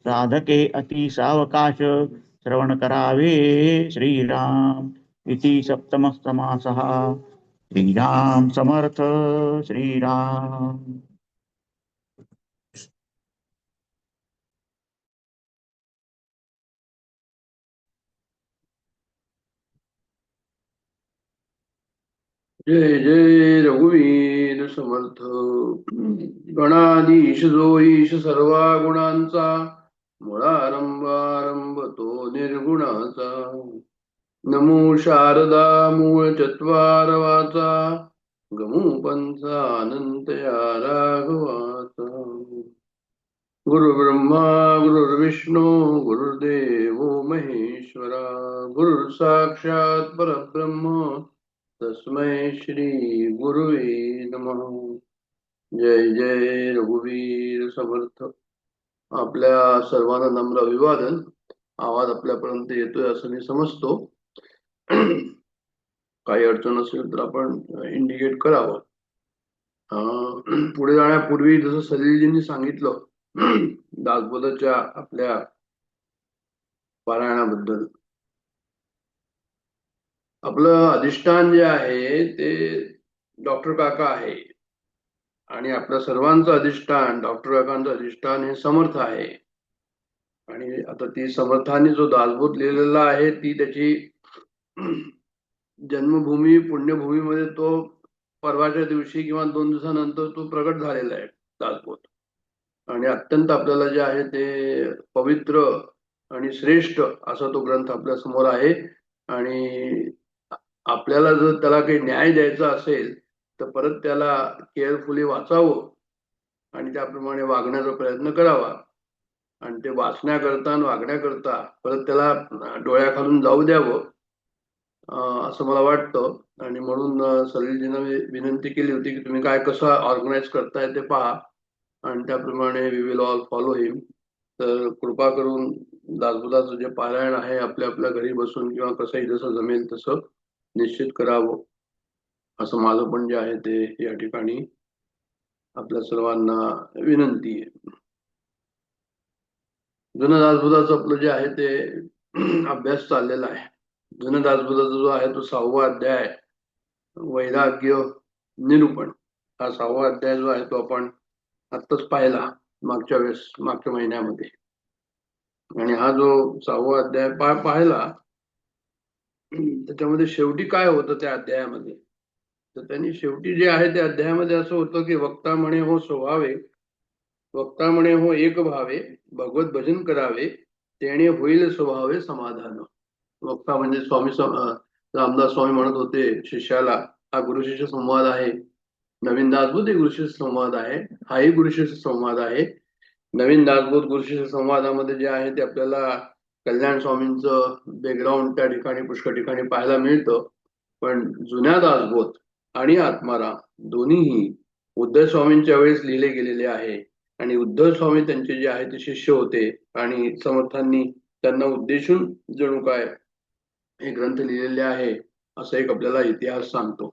साधके अति सावकाश श्रवण करावे श्रीराम. इति सप्तम समासः. श्रीराम समर्थ. श्रीराम. जय जय रघुवीर समर्थ. गणाधीश जो ईश सर्वा गुणांचा, मुळारंभ तो निर्गुणाचा. नमो शारदा मूळ चत्वार वाचा, गमू पंथा अनंत या राघवाचा. गुरु ब्रह्मा गुरुर्विष्णू गुरुर्देव महेश्वरा. गुरु साक्षात परब्रह्म तस्मै श्री गुरुवे नमः. जय जय रघुवीर समर्थ. आपल्या सर्वांना नम्र अभिवादन. आवाज आपल्यापर्यंत येतोय असं मी समजतो. काही अडचण असेल तर आपण इंडिकेट करावं. पुढे जाण्यापूर्वी जसं सलीलजींनी सांगितलं दासबोधाच्या आपल्या पारायणाबद्दल, आपलं अधिष्ठान जे आहे ते डॉक्टर काका आहे आणि आपल्या सर्वांचं अधिष्ठान डॉक्टर काकांचं अधिष्ठान हे समर्थ आहे. आणि आता ती समर्थाने जो दासबोध लिहिलेला आहे ती त्याची जन्मभूमी पुण्यभूमीमध्ये तो परवाच्या दिवशी किंवा 2 दिवसानंतर तो प्रगट झालेला आहे दासबोध. आणि अत्यंत आपल्याला जे आहे ते पवित्र आणि श्रेष्ठ असा तो ग्रंथ आपल्या समोर आहे. आणि आपल्याला जर त्याला काही न्याय द्यायचा असेल तर परत त्याला केअरफुली वाचावं आणि त्याप्रमाणे वागण्याचा प्रयत्न करावा. आणि ते वाचण्याकरता आणि वागण्याकरता परत त्याला डोळ्याखालून जाऊ द्यावं असं मला वाटतं. आणि म्हणून सलीलजीनं विनंती केली होती की तुम्ही काय कसं ऑर्गनाईज करताय ते पहा आणि त्याप्रमाणे वी विल ऑल फॉलो हिम. तर कृपा करून दासबोधाचं जे पारायण आहे आपल्या आपल्या घरी बसून किंवा कसंही जसं जमेल तसं निश्चित करावं असं माझं पण जे आहे ते या ठिकाणी आपल्या सर्वांना विनंती आहे. जुनं दासबोधाचं आपलं जे आहे ते अभ्यास चाललेला आहे. जुनं दासबोधाचा जो आहे तो 6वा अध्याय वैराग्य निरूपण. हा 6वा अध्याय जो आहे तो आपण आत्ताच पाहिला मागच्या महिन्यामध्ये. आणि हा जो 6वा अध्याय पाहिला त्याच्यामध्ये शेवटी काय होतं त्या अध्यायामध्ये, तर त्यांनी शेवटी जे आहे त्या अध्यायामध्ये असं होतं की वक्ता म्हणे हो स्वभावे, वक्ता म्हणे हो एक भावे, भगवत भजन करावे तेणे होईल स्वभावे समाधान. वक्ता म्हणजे रामदास स्वामी म्हणत होते शिष्याला, हा गुरुशिष्य संवाद आहे. नवीन दासबोध एक गुरुशिष्य संवाद आहे, हाही गुरुशिष्य संवाद आहे. नवीन दासबोध गुरुशिष्य संवादामध्ये जे आहे ते आपल्याला कल्याण स्वामींचं बॅकग्राऊंड त्या ठिकाणी पुष्कळ ठिकाणी पाहायला मिळतं. पण जुन्या दासबोध आणि आत्माराम दोन्हीही उद्धव स्वामींच्या वेळेस लिहिले गेलेले आहे. आणि उद्धव स्वामी त्यांचे जे आहे ते शिष्य होते आणि समर्थांनी त्यांना उद्देशून जणू काय हे ग्रंथ लिहिलेले आहे असं एक आपल्याला इतिहास सांगतो.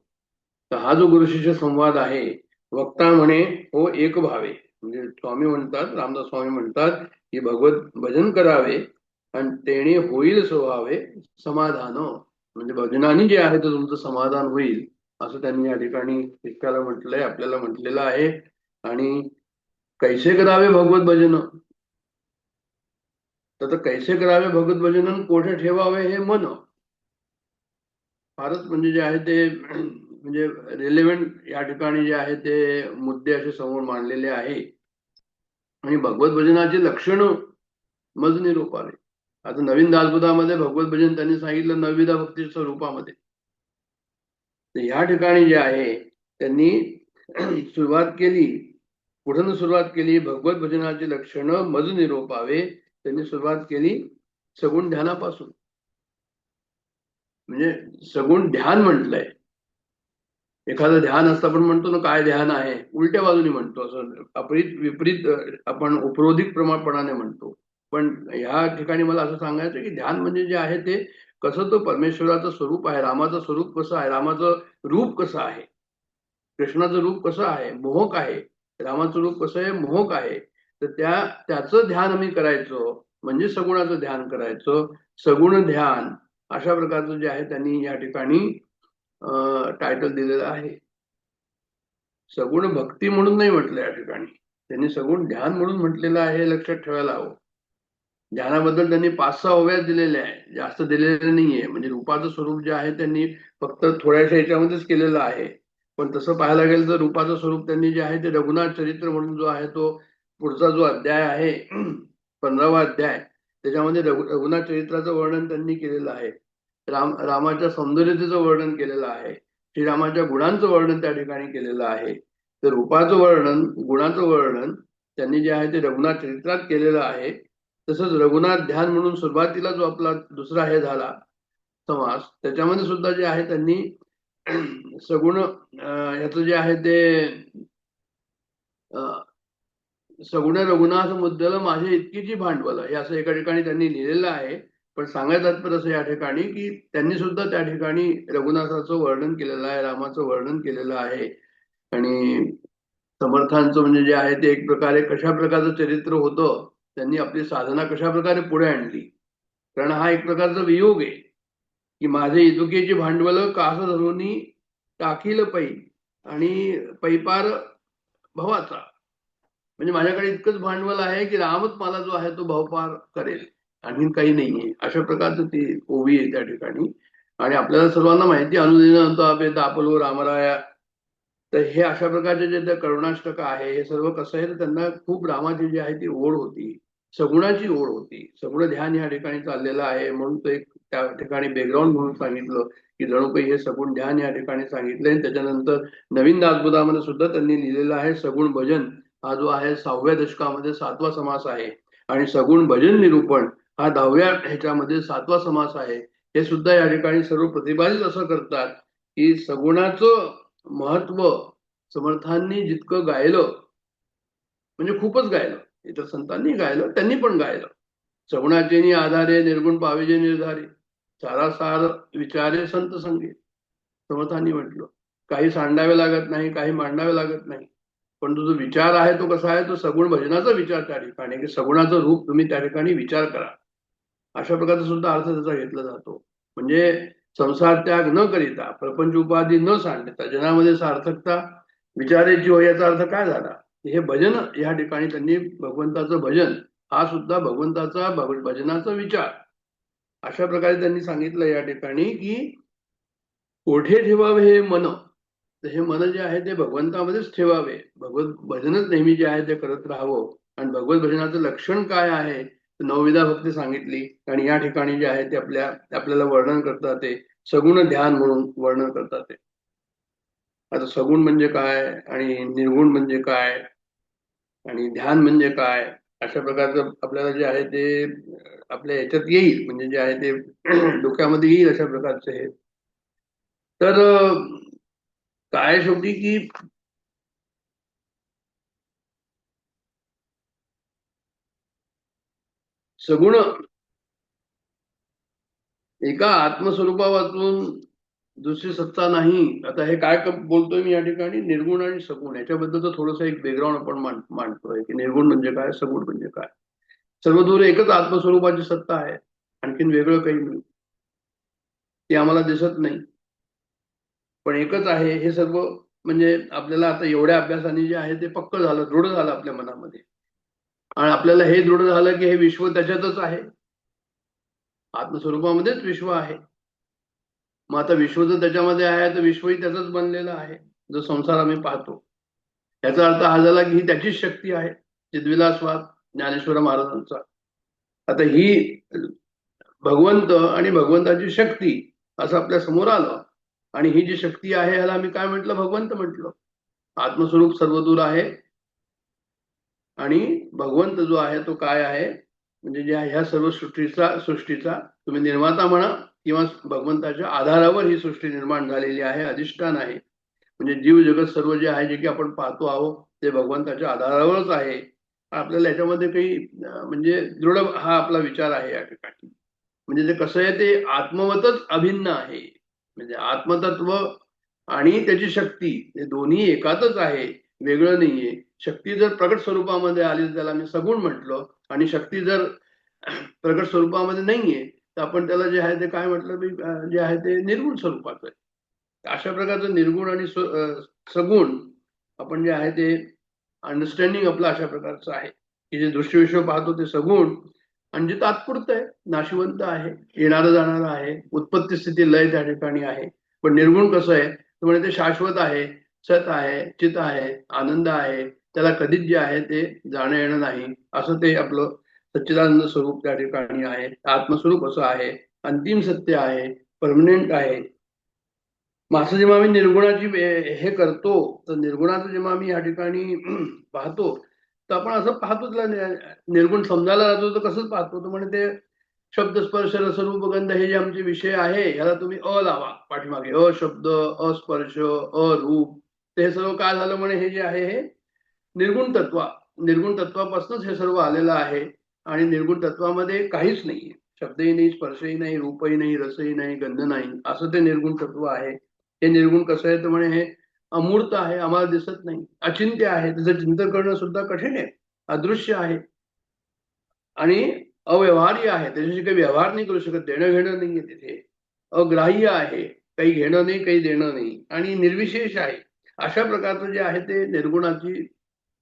तर हा जो गुरुशिष्य संवाद आहे, वक्ता म्हणे हो एक भावे, म्हणजे स्वामी म्हणतात, रामदास स्वामी म्हणतात की भगवत भजन करावे आणि तेणे होईल स्वभावे समाधान. म्हणजे भजनाने जे आहे ते तुमचं समाधान होईल असं त्यांनी या ठिकाणी शिष्याला म्हटलंय, आपल्याला म्हटलेलं आहे. आणि कैसे करावे भगवत भजन, तर कैसे करावे भगवत भजन, कोठे ठेवावे हे मन. फारच म्हणजे जे आहे ते म्हणजे रिलेव्हंट या ठिकाणी जे आहे ते मुद्दे असे समोर मांडलेले आहे. आणि भगवत भजनाची लक्षणं मज निरूपावे. आता नवीन दासबोधामध्ये भगवत भजन त्यांनी सांगितलं 9विधा भक्ती स्वरूपामध्ये. तर या ठिकाणी जे आहे त्यांनी सुरुवात केली, पुढे सुरुवात केली भगवत भजनाची लक्षणं मज निरूपावे. त्यांनी सुरुवात केली सगुण ध्यानापासून. म्हणजे सगुण ध्यान म्हटलंय. एखादं ध्यान असतं, आपण म्हणतो ना काय ध्यान आहे, उलट्या बाजूने म्हणतो, असं विपरीत आपण उपरोधिक प्रमाणपणाने म्हणतो. पण ह्या ठिकाणी मला असं सांगायचं की ध्यान म्हणजे जे आहे ते कसं तो परमेश्वराचं स्वरूप आहे, रामाचं स्वरूप कसं आहे, रामाचं रूप कसं आहे, कृष्णाचं रूप कसं आहे, मोहक आहे, रामाचं रूप कसं आहे, मोहक आहे. तर त्याचं ध्यान आम्ही करायचो, म्हणजे सगुणाचं ध्यान करायचं. सगुण ध्यान अशा प्रकारचं जे आहे त्यांनी या ठिकाणी टायटल दिलेलं आहे. सगुण भक्ती म्हणून नाही म्हटलं या ठिकाणी, त्यांनी सगुण ध्यान म्हणून म्हटलेलं आहे, हे लक्षात ठेवायला हवं. ध्यानाबद्दल त्यांनी 5-6 ओव्या दिलेल्या आहे, जास्त दिलेल्या नाहीये. म्हणजे रूपाचं स्वरूप जे आहे त्यांनी फक्त थोड्याशा ह्याच्यामध्येच केलेलं आहे. पण तसं पाहायला गेलं तर रूपाचं स्वरूप त्यांनी जे आहे ते रघुनाथ चरित्र म्हणून जो आहे तो पुढचा जो अध्याय आहे 15वा अध्याय, त्याच्यामध्ये रघुनाथ चरित्राचं वर्णन त्यांनी केलेलं आहे. रामाच्या सौंदर्यतेचं वर्णन केलेलं आहे, श्रीरामाच्या गुणांचं वर्णन त्या ठिकाणी केलेलं आहे. तर रूपाचं वर्णन, गुणाचं वर्णन त्यांनी जे आहे ते रघुनाथ चरित्रात केलेलं आहे. तसंच रघुनाथ ध्यान म्हणून सुरुवातीला जो आपला दुसरा हे झाला समास, त्याच्यामध्ये सुद्धा जे आहे त्यांनी सगुण याचं जे आहे ते सगुण रघुनाथ मुद्दल माझे इतकीची भांडवल हे असं एका ठिकाणी त्यांनी लिहिलेलं आहे. पण सांगायचं तात्पर्य असं या ठिकाणी की त्यांनी सुद्धा त्या ठिकाणी रघुनाथाचं वर्णन केलेलं आहे, रामाचं वर्णन केलेलं आहे. आणि समर्थांचं म्हणजे जे आहे ते एक प्रकारे कशा प्रकारचं चरित्र होतं, त्यांनी आपली साधना कशा प्रकारे पुढे आणली. कारण हा एक प्रकारचा वियोग आहे की माझे इतुकेची भांडवल कास धरुनी टाकील पै आणि पैपार भवाचा. म्हणजे माझ्याकडे इतकंच भांडवल आहे की रामच मला जो आहे तो भावपार करेल, आणखीन काही नाहीये. अशा प्रकारचं ती ओवी आहे त्या ठिकाणी. आणि आपल्याला सर्वांना माहिती, अनुदिन तापलो रामराया. तर हे अशा प्रकारचे जे करुणाष्टक आहे, हे सर्व कसं आहे तर त्यांना खूप रामाची जी आहे ती ओढ होती, सगुणाची ओढ होती. सगुण ध्यान या ठिकाणी चाललेलं आहे, म्हणून तो एक त्या ठिकाणी बॅकग्राऊंड म्हणून सांगितलं की जणू काही हे सगुण ध्यान या ठिकाणी सांगितलंय. त्याच्यानंतर नवीन दासबोधामध्ये सुद्धा त्यांनी लिहिलेलं आहे सगुण भजन, हा जो आहे 6व्या दशकामध्ये 7वा समास आहे. आणि सगुण भजन निरूपण हा 10व्या ह्याच्यामध्ये 7वा समास आहे. हे सुद्धा या ठिकाणी सर्व प्रतिपादित असं करतात की सगुणाचं महत्व समर्थांनी जितकं गायलं, म्हणजे खूपच गायलं, इतर संतांनी गायलं, त्यांनी पण गायलं. सगुणाचे आधारे निर्गुण पाविजे निर्धारे, सारासार विचारे संत संगीत, समर्थांनी म्हटलं. काही सांडावे लागत नाही, काही मांडावे लागत नाही, पण जो विचार आहे तो कसा आहे, तो सगुण भजनाचा विचार त्या ठिकाणी, की सगुणाचं रूप तुम्ही त्या ठिकाणी विचार करा. अशा प्रकारचा सुद्धा अर्थ त्याचा घेतला जातो. म्हणजे संसार त्याग न करिता, प्रपंच उपाधी न सांडता, जनामध्ये सार्थकता विचारायची हो, याचा अर्थ काय झाला. हे भजन या ठिकाणी त्यांनी भगवंताचं भजन हा सुद्धा भगवंताचा भजनाचा विचार अशा प्रकारे त्यांनी सांगितलं या ठिकाणी की कोठे ठेवावे हे मन. तर हे मन जे आहे ते भगवंतामध्येच ठेवावे, भगवत भजनच नेहमी जे आहे ते करत राहावं. आणि भगवत भजनाचं लक्षण काय आहे, 9विधा भक्ती सांगितली. आणि या ठिकाणी जे आहे ते आपल्याला वर्णन करतात, ते सगुण ध्यान म्हणून वर्णन करतात. ते आता सगुण म्हणजे काय आणि निर्गुण म्हणजे काय आणि ध्यान म्हणजे काय, अशा प्रकारचं आपल्याला जे आहे ते आपल्या ह्याच्यात येईल, म्हणजे जे आहे ते डोक्यामध्ये येईल अशा प्रकारचं हे. तर काय शेवटी की सगुण एका आत्मस्वरूपा वाचून दुसरी सत्ता नाही. आता हे काय बोलतोय मी या ठिकाणी, निर्गुण आणि सगुण याच्याबद्दल थोडस एक बॅकग्राऊंड आपण मांडतोय की निर्गुण म्हणजे काय, सगुण म्हणजे काय. सर्वदूर एकच आत्मस्वरूपाची सत्ता आहे, आणखीन वेगळं काही नाही, ती आम्हाला दिसत नाही, पण एकच आहे हे सर्व. म्हणजे आपल्याला आता एवढ्या अभ्यासाने जे आहे ते पक्क झालं, दृढ झालं आपल्या मनामध्ये. आणि आपल्याला हे दृढ झालं की हे विश्व त्याच्यातच आहे, आत्मस्वरूपामध्येच विश्व आहे. मग आता विश्व जर त्याच्यामध्ये आहे तर विश्वही त्याचंच बनलेलं आहे, जो संसार आम्ही पाहतो. याचा अर्थ हा झाला की ही त्याचीच शक्ती आहे, चिद्विलासवाद ज्ञानेश्वर महाराजांचा. आता ही भगवंत आणि भगवंताची शक्ती असं आपल्या समोर आलं. आणि ही जी शक्ती आहे ह्याला आम्ही काय म्हटलं, भगवंत म्हटलं. आत्मस्वरूप सर्वदूर आहे आणि भगवंत जो आहे तो काय आहे, म्हणजे जे ह्या सर्व सृष्टीचा तुम्ही निर्माता म्हणा किंवा भगवंताच्या आधारावर ही सृष्टी निर्माण झालेली आहे, अधिष्ठान आहे. म्हणजे जीव जगत सर्व जे आहे जे की आपण पाहतो आहोत ते भगवंताच्या आधारावरच आहे. आपल्याला याच्यामध्ये काही म्हणजे दृढ हा आपला विचार आहे या ठिकाणी. म्हणजे ते कसं आहे ते आत्मवतच अभिन्न आहे. म्हणजे आत्मतत्व आणि त्याची शक्ती हे दोन्ही एकातच आहे, वेगळं नाहीये. शक्ती जर प्रगट स्वरूपामध्ये आली तर त्याला मी सगुण म्हटलं, आणि शक्ती जर प्रगट स्वरूपामध्ये नाहीये तर आपण त्याला जे आहे ते काय म्हटलं, जे आहे ते निर्गुण स्वरूपाचं आहे. अशा प्रकारचं निर्गुण आणि सगुण आपण जे आहे ते अंडरस्टँडिंग आपलं अशा प्रकारचं आहे की जे दृश्यविश्व पाहतो ते सगुण आणि जे तात्पुरतं आहे, नाशिवंत आहे, येणारं जाणारं आहे, उत्पत्ती स्थिती लय त्या ठिकाणी आहे. पण निर्गुण कसं आहे तर म्हणजे ते शाश्वत आहे, सत आहे, चित आहे, आनंद आहे, त्याला कधीच जे आहे ते जाणं येणं नाही, असं ते आपलं सच्चिदानंद स्वरूप त्या ठिकाणी आहे. आत्मस्वरूप असं आहे, अंतिम सत्य आहे, परमनेंट आहे. मग असं जेव्हा आम्ही निर्गुणाची हे करतो तर निर्गुणाचं जेव्हा आम्ही या ठिकाणी पाहतो तर आपण असं पाहतो त्याला निर्गुण समजायला जातो तर कसंच पाहतो तर म्हणजे ते शब्द स्पर्श रसरूप गंध हे जे आमचे विषय आहे ह्याला तुम्ही लावा पाठीमागे, शब्द, स्पर्श, रूप, ते सर्व काय झालं म्हणे हे जे आहे हे निर्गुण तत्वापासूनच हे सर्व आलेलं आहे. आणि निर्गुण तत्वामध्ये काहीच नाहीये, शब्दही नाही, स्पर्शही नाही, रूपही नाही, रसही नाही, गंध नाही, असं ते निर्गुण तत्व आहे. हे निर्गुण कसं आहे तर म्हणे हे अमूर्त आहे, आम्हाला दिसत नाही, अचिंत्य आहे, त्याचं चिंतन करणं सुद्धा कठीण आहे, अदृश्य आहे आणि अव्यवहार्य आहे, त्याच्याशी काही व्यवहार नाही करू शकत, देणं घेणं नाहीये तिथे, अग्राह्य आहे, काही घेणं नाही काही देणं नाही, आणि निर्विशेष आहे. अशा प्रकारचं जे आहे ते निर्गुणाची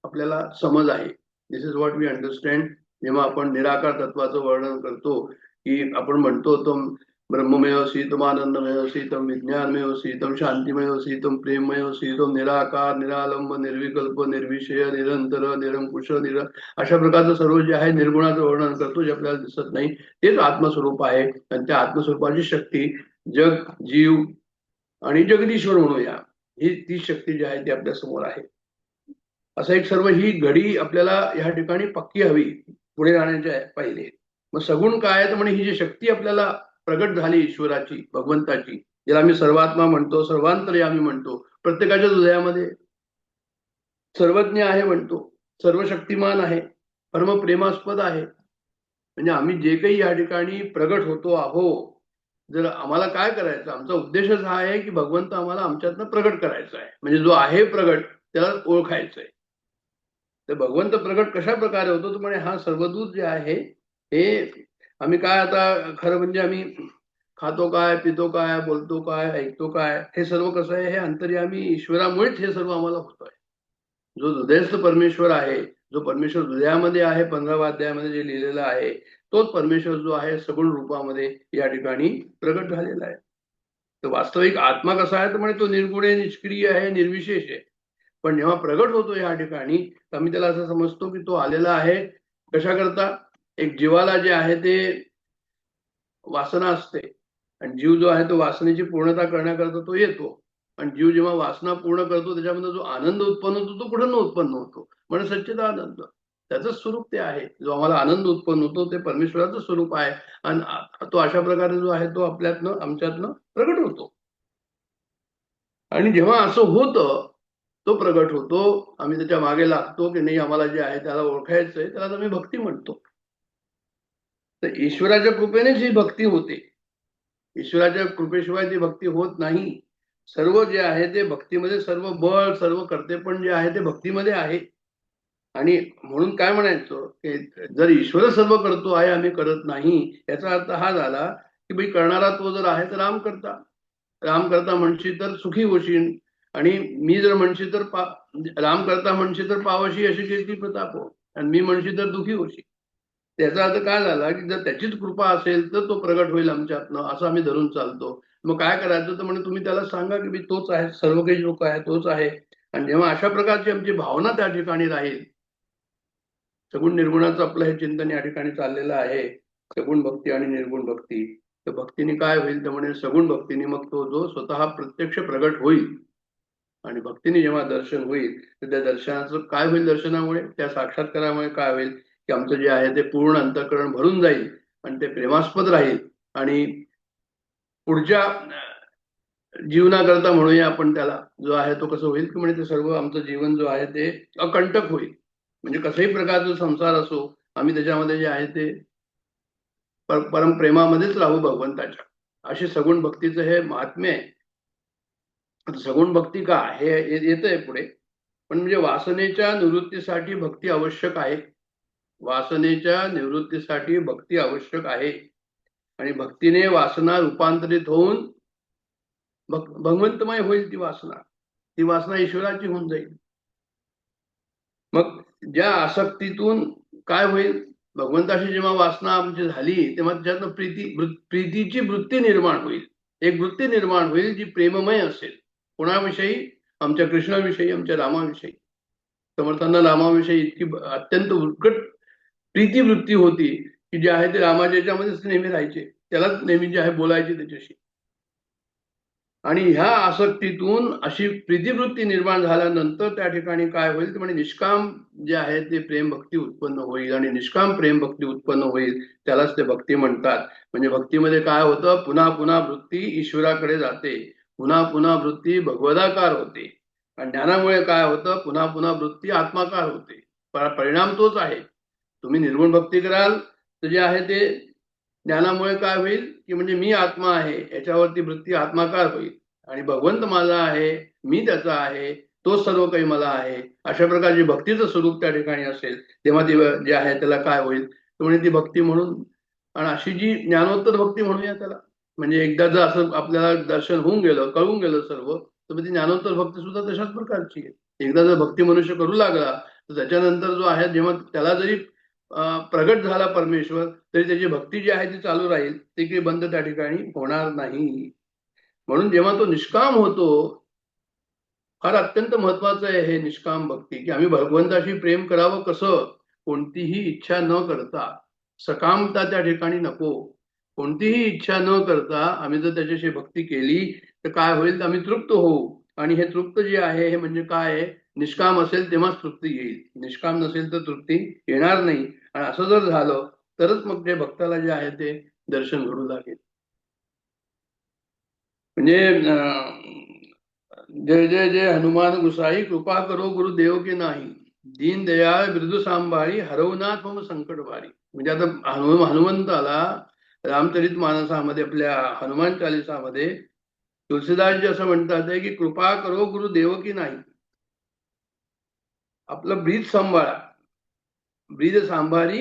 आपल्याला समज आहे. दिस इज व्हॉट वी अंडरस्टँड. जेव्हा आपण निराकार तत्वाचं वर्णन करतो की आपण म्हणतो तम ब्रह्ममेव शीतम आनंदमेव शीतम विज्ञानमेव शीतम शांतिमेव शीतम प्रेममेव शीतम निराकार निरालंब निर्विकल्प निर्विषय निरंतर निरंकुश अशा प्रकारचं सर्व जे आहे निर्गुणाचं वर्णन करतो, जे आपल्याला दिसत नाही तेच आत्मस्वरूप आहे. आणि त्या आत्मस्वरूपाची शक्ती जग, जीव आणि जगदीश्वर म्हणूया, ही ती शक्ती जी आहे ती आपल्या समोर आहे. असं एक सर्व ही घडी आपल्याला या ठिकाणी पक्की हवी पुढे जाण्याच्या पहिले. मग सगुण काय तर म्हणे ही जी शक्ती आपल्याला प्रगट झाली ईश्वराची, भगवंताची, ज्याला आम्ही सर्वात्मा म्हणतो, सर्वांतर्यामी म्हणतो, प्रत्येकाच्या हृदयामध्ये सर्वज्ञ आहे म्हणतो, सर्वशक्तिमान आहे, परमप्रेमास्पद आहे. म्हणजे आम्ही जे काही या ठिकाणी प्रगट होतो आहो, जर आम्हाला काय करायचं, आमचा उद्देशच हा आहे की भगवंत आम्हाला आमच्यातनं प्रगट करायचा आहे. म्हणजे जो आहे प्रगट त्याला ओळखायचं आहे. तर भगवंत प्रगट कशा प्रकारे होतो तर म्हणे हा सर्वदूत जे आहे हे आम्ही काय आता खरं म्हणजे आम्ही खातो काय, पितो काय, बोलतो काय, ऐकतो काय, हे सर्व कसं आहे हे अंतर्यामी ईश्वरामुळेच हे सर्व आम्हाला होत आहे. जो हृदयस्थ परमेश्वर आहे, जो परमेश्वर हृदयामध्ये आहे, 15व्या अध्यायामध्ये जे लिहिलेलं आहे तोच परमेश्वर जो आहे सगुण रूपामध्ये या ठिकाणी प्रगट झालेला आहे. तर वास्तविक आत्मा कसा आहे तर म्हणजे तो निर्गुण आहे, निष्क्रिय आहे, निर्विशेष आहे. पण जेव्हा प्रगट होतो या ठिकाणी तर आम्ही त्याला असं समजतो की तो आलेला आहे कशा करता, एक जीवाला जे आहे ते वासना असते आणि जीव जो आहे तो वासनेची पूर्णता करण्याकरता तो येतो. आणि जीव जेव्हा वासना पूर्ण करतो त्याच्यामध्ये जो आनंद उत्पन्न होतो तो कुठून उत्पन्न होतो, म्हणजे सच्चिदानंद, त्याचं स्वरूप ते आहे. जो आम्हाला आनंद उत्पन्न होतो ते परमेश्वराचं स्वरूप आहे आणि तो अशा प्रकारे जो आहे तो आपल्यातनं आमच्यातनं प्रगट होतो. आणि जेव्हा असं होतं तो प्रगट होतो, आम्ही त्याच्या मागे लागतो की नाही आम्हाला जे आहे त्याला ओळखायचंय, त्याला आम्ही भक्ती म्हणतो. तर ईश्वराच्या कृपेनेच ही भक्ती होते, ईश्वराच्या कृपेशिवाय ती भक्ती होत नाही. सर्व जे आहे ते भक्तीमध्ये, सर्व बळ सर्व कर्तेपण जे आहे ते भक्तीमध्ये आहे. आणि म्हणून काय म्हणायचं की जर ईश्वर सर्व करतो आहे आम्ही करत नाही, याचा अर्थ हा झाला की भाई करणारा तो जर आहे तर राम करता म्हणशी तर सुखी होशील, आणि मी जर म्हणशी तर राम करता म्हणशी तर पावशी अशी कीर्ती प्रताप हो, आणि मी म्हणशी तर दुखी होशी. त्याचा अर्थ काय झाला की जर त्याचीच कृपा असेल तर तो प्रगट होईल आमच्यातनं, असं आम्ही धरून चालतो. मग काय करायचं तर म्हणजे तुम्ही त्याला सांगा की मी तोच आहे, सर्व काही लोक आहे तोच आहे. आणि जेव्हा अशा प्रकारची आमची भावना त्या ठिकाणी राहील, सगुण निर्गुणाचं आपलं हे चिंतन या ठिकाणी चाललेलं आहे, सगुण भक्ती आणि निर्गुण भक्ती. तर भक्तीने काय होईल तर म्हणजे सगुण भक्तीने मग तो जो स्वतः प्रत्यक्ष प्रगट होईल, आणि भक्तीने जेव्हा दर्शन होईल तर त्या दर्शनाचं काय होईल, दर्शनामुळे त्या साक्षात्कारामुळे काय होईल की आमचं जे आहे ते पूर्ण अंतःकरण भरून जाईल आणि ते प्रेमास्पद राहील. आणि पुढच्या जीवनाकरता म्हणूया आपण त्याला, जो आहे तो कसं होईल की म्हणजे ते सर्व आमचं जीवन जो आहे ते अकंटक होईल. म्हणजे कसल्याही प्रकारचा संसार असो, आम्ही त्याच्यामध्ये जे आहे ते परमप्रेमामध्येच राहू भगवंताच्या. अशी सगुण भक्तीचं हे महात्म्य आहे. सगुण भक्ती का हे येतंय पुढे, पण म्हणजे वासनेच्या निवृत्तीसाठी भक्ती आवश्यक आहे. वासनेच्या निवृत्तीसाठी भक्ती आवश्यक आहे. आणि भक्तीने वासना रूपांतरित होऊन भगवंतमय होईल ती वासना. ती वासना ईश्वराची होऊन जाईल. मग ज्या आसक्तीतून काय होईल, भगवंताशी जेव्हा वासना आमची झाली तेव्हा त्याच्यातनं प्रीतीची वृत्ती निर्माण होईल. एक वृत्ती निर्माण होईल जी प्रेममय असेल. कोणाविषयी? आमच्या कृष्णाविषयी, आमच्या रामाविषयी. समर्थांना रामाविषयी इतकी अत्यंत उत्कट प्रीतीवृत्ती होती की जे आहे ते रामाच्या याच्यामध्येच नेहमी राहायचे, त्यालाच नेहमी जे आहे बोलायचे त्याच्याशी. आणि ह्या आसक्तीतून अशी प्रीतिवृत्ती निर्माण झाल्यानंतर त्या ठिकाणी काय होईल, ते म्हणजे निष्काम जे आहे ते प्रेम भक्ती उत्पन्न होईल. आणि निष्काम प्रेम भक्ती उत्पन्न होईल त्यालाच ते भक्ती म्हणतात. म्हणजे भक्तीमध्ये काय होतं, पुन्हा पुन्हा वृत्ती ईश्वराकडे जाते, पुन्हा पुन्हा वृत्ती भगवदाकार होते. आणि ज्ञानामुळे काय होतं, पुन्हा पुन्हा वृत्ती आत्माकार होते. परिणाम तोच आहे. तुम्ही निर्गुण भक्ती कराल तर जे आहे ते ज्ञानामुळे काय होईल की म्हणजे मी आत्मा आहे याच्यावरती वृत्ती आत्माकार होईल. आणि भगवंत माझा आहे, मी त्याचा आहे, तो सर्व काही मला आहे, अशा प्रकारची भक्तीचं स्वरूप त्या ठिकाणी असेल तेव्हा ती जे आहे त्याला काय होईल, तर म्हणजे ती भक्ती म्हणून. आणि अशी जी ज्ञानोत्तर भक्ती म्हणूया त्याला, म्हणजे एकदा जर असं आपल्याला दर्शन होऊन गेलं, कळून गेलं सर्व, तर ती ज्ञानोत्तर भक्ती सुद्धा तशाच प्रकारची आहे. एकदा जर भक्ती मनुष्य करू लागला तर त्याच्यानंतर जो आहे, जेव्हा त्याला जरी प्रगट झाला परमेश्वर, तरी त्याची भक्ती जी आहे ती चालू राहील, ती काही बंद त्या ठिकाणी होणार नाही. म्हणून जेव्हा तो निष्काम होतो, फार अत्यंत महत्वाचं आहे हे निष्काम भक्ती, की आम्ही भगवंताशी प्रेम करावं कसं, कोणतीही इच्छा न करता. सकामता त्या ठिकाणी नको. कोणतीही इच्छा न करता आम्ही जर त्याच्याशी भक्ती केली तर काय होईल, तर आम्ही तृप्त होऊ. आणि हे तृप्त जे आहे हे म्हणजे काय आहे, निष्काम असेल तेव्हाच तृप्ती येईल, निष्काम नसेल तर तृप्ती येणार नाही. आणि असं जर झालं तरच मग ते भक्ताला जे आहे ते दर्शन घडू लागेल. म्हणजे जय जय जय हनुमान गुसाई, कृपा करो गुरुदेव के नाही, दीन दयाळ मृदू सांभाळी, हरवनाथ मम संकट भारी. म्हणजे आता हनुमंताला रामचरित मानसामध्ये, आपल्या हनुमान चालिसामध्ये तुलसीदासजी असं म्हणतात आहे की कृपा करो गुरुदेव की नाही. आपलं ब्रीद सांभाळा, ब्रीद सांभारी,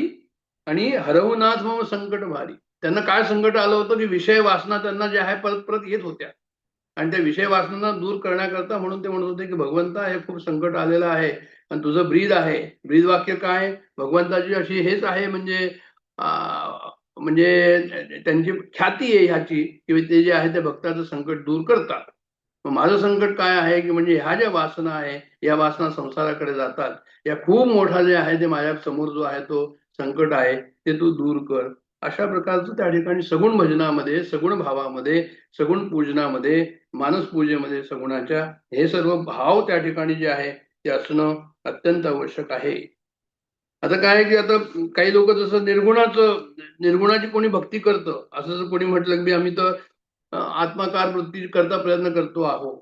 आणि हरवनाथ मम संकट भारी. त्यांना काय संकट आलं होतं की विषय वासना त्यांना जे आहे परत परत येत होत्या. आणि त्या विषय वासना दूर करण्याकरता म्हणून ते म्हणत होते की भगवंता हे खूप संकट आलेलं आहे आणि तुझं ब्रीद आहे. ब्रीद वाक्य काय, भगवंताची अशी हेच आहे, म्हणजे त्यांची ख्याती आहे ह्याची की ते जे आहे ते भक्ताचं संकट दूर करतात. मग माझं संकट काय आहे की म्हणजे ह्या ज्या वासना आहे, या वासना संसाराकडे जातात, या खूप मोठा जे आहे ते माझ्या समोर जो आहे तो संकट आहे ते तू दूर कर. अशा प्रकारचं त्या ठिकाणी सगुण भजनामध्ये, सगुण भावामध्ये, सगुण पूजनामध्ये, मानस पूजेमध्ये सगुणाच्या हे सर्व भाव त्या ठिकाणी जे आहे ते असणं अत्यंत आवश्यक आहे. आता काय की आता काही लोक जसं निर्गुणाची कोणी भक्ती करतं, असं जर कोणी म्हटलं की आम्ही तर आत्माकार वृत्ती करता प्रयत्न करतो आहोत,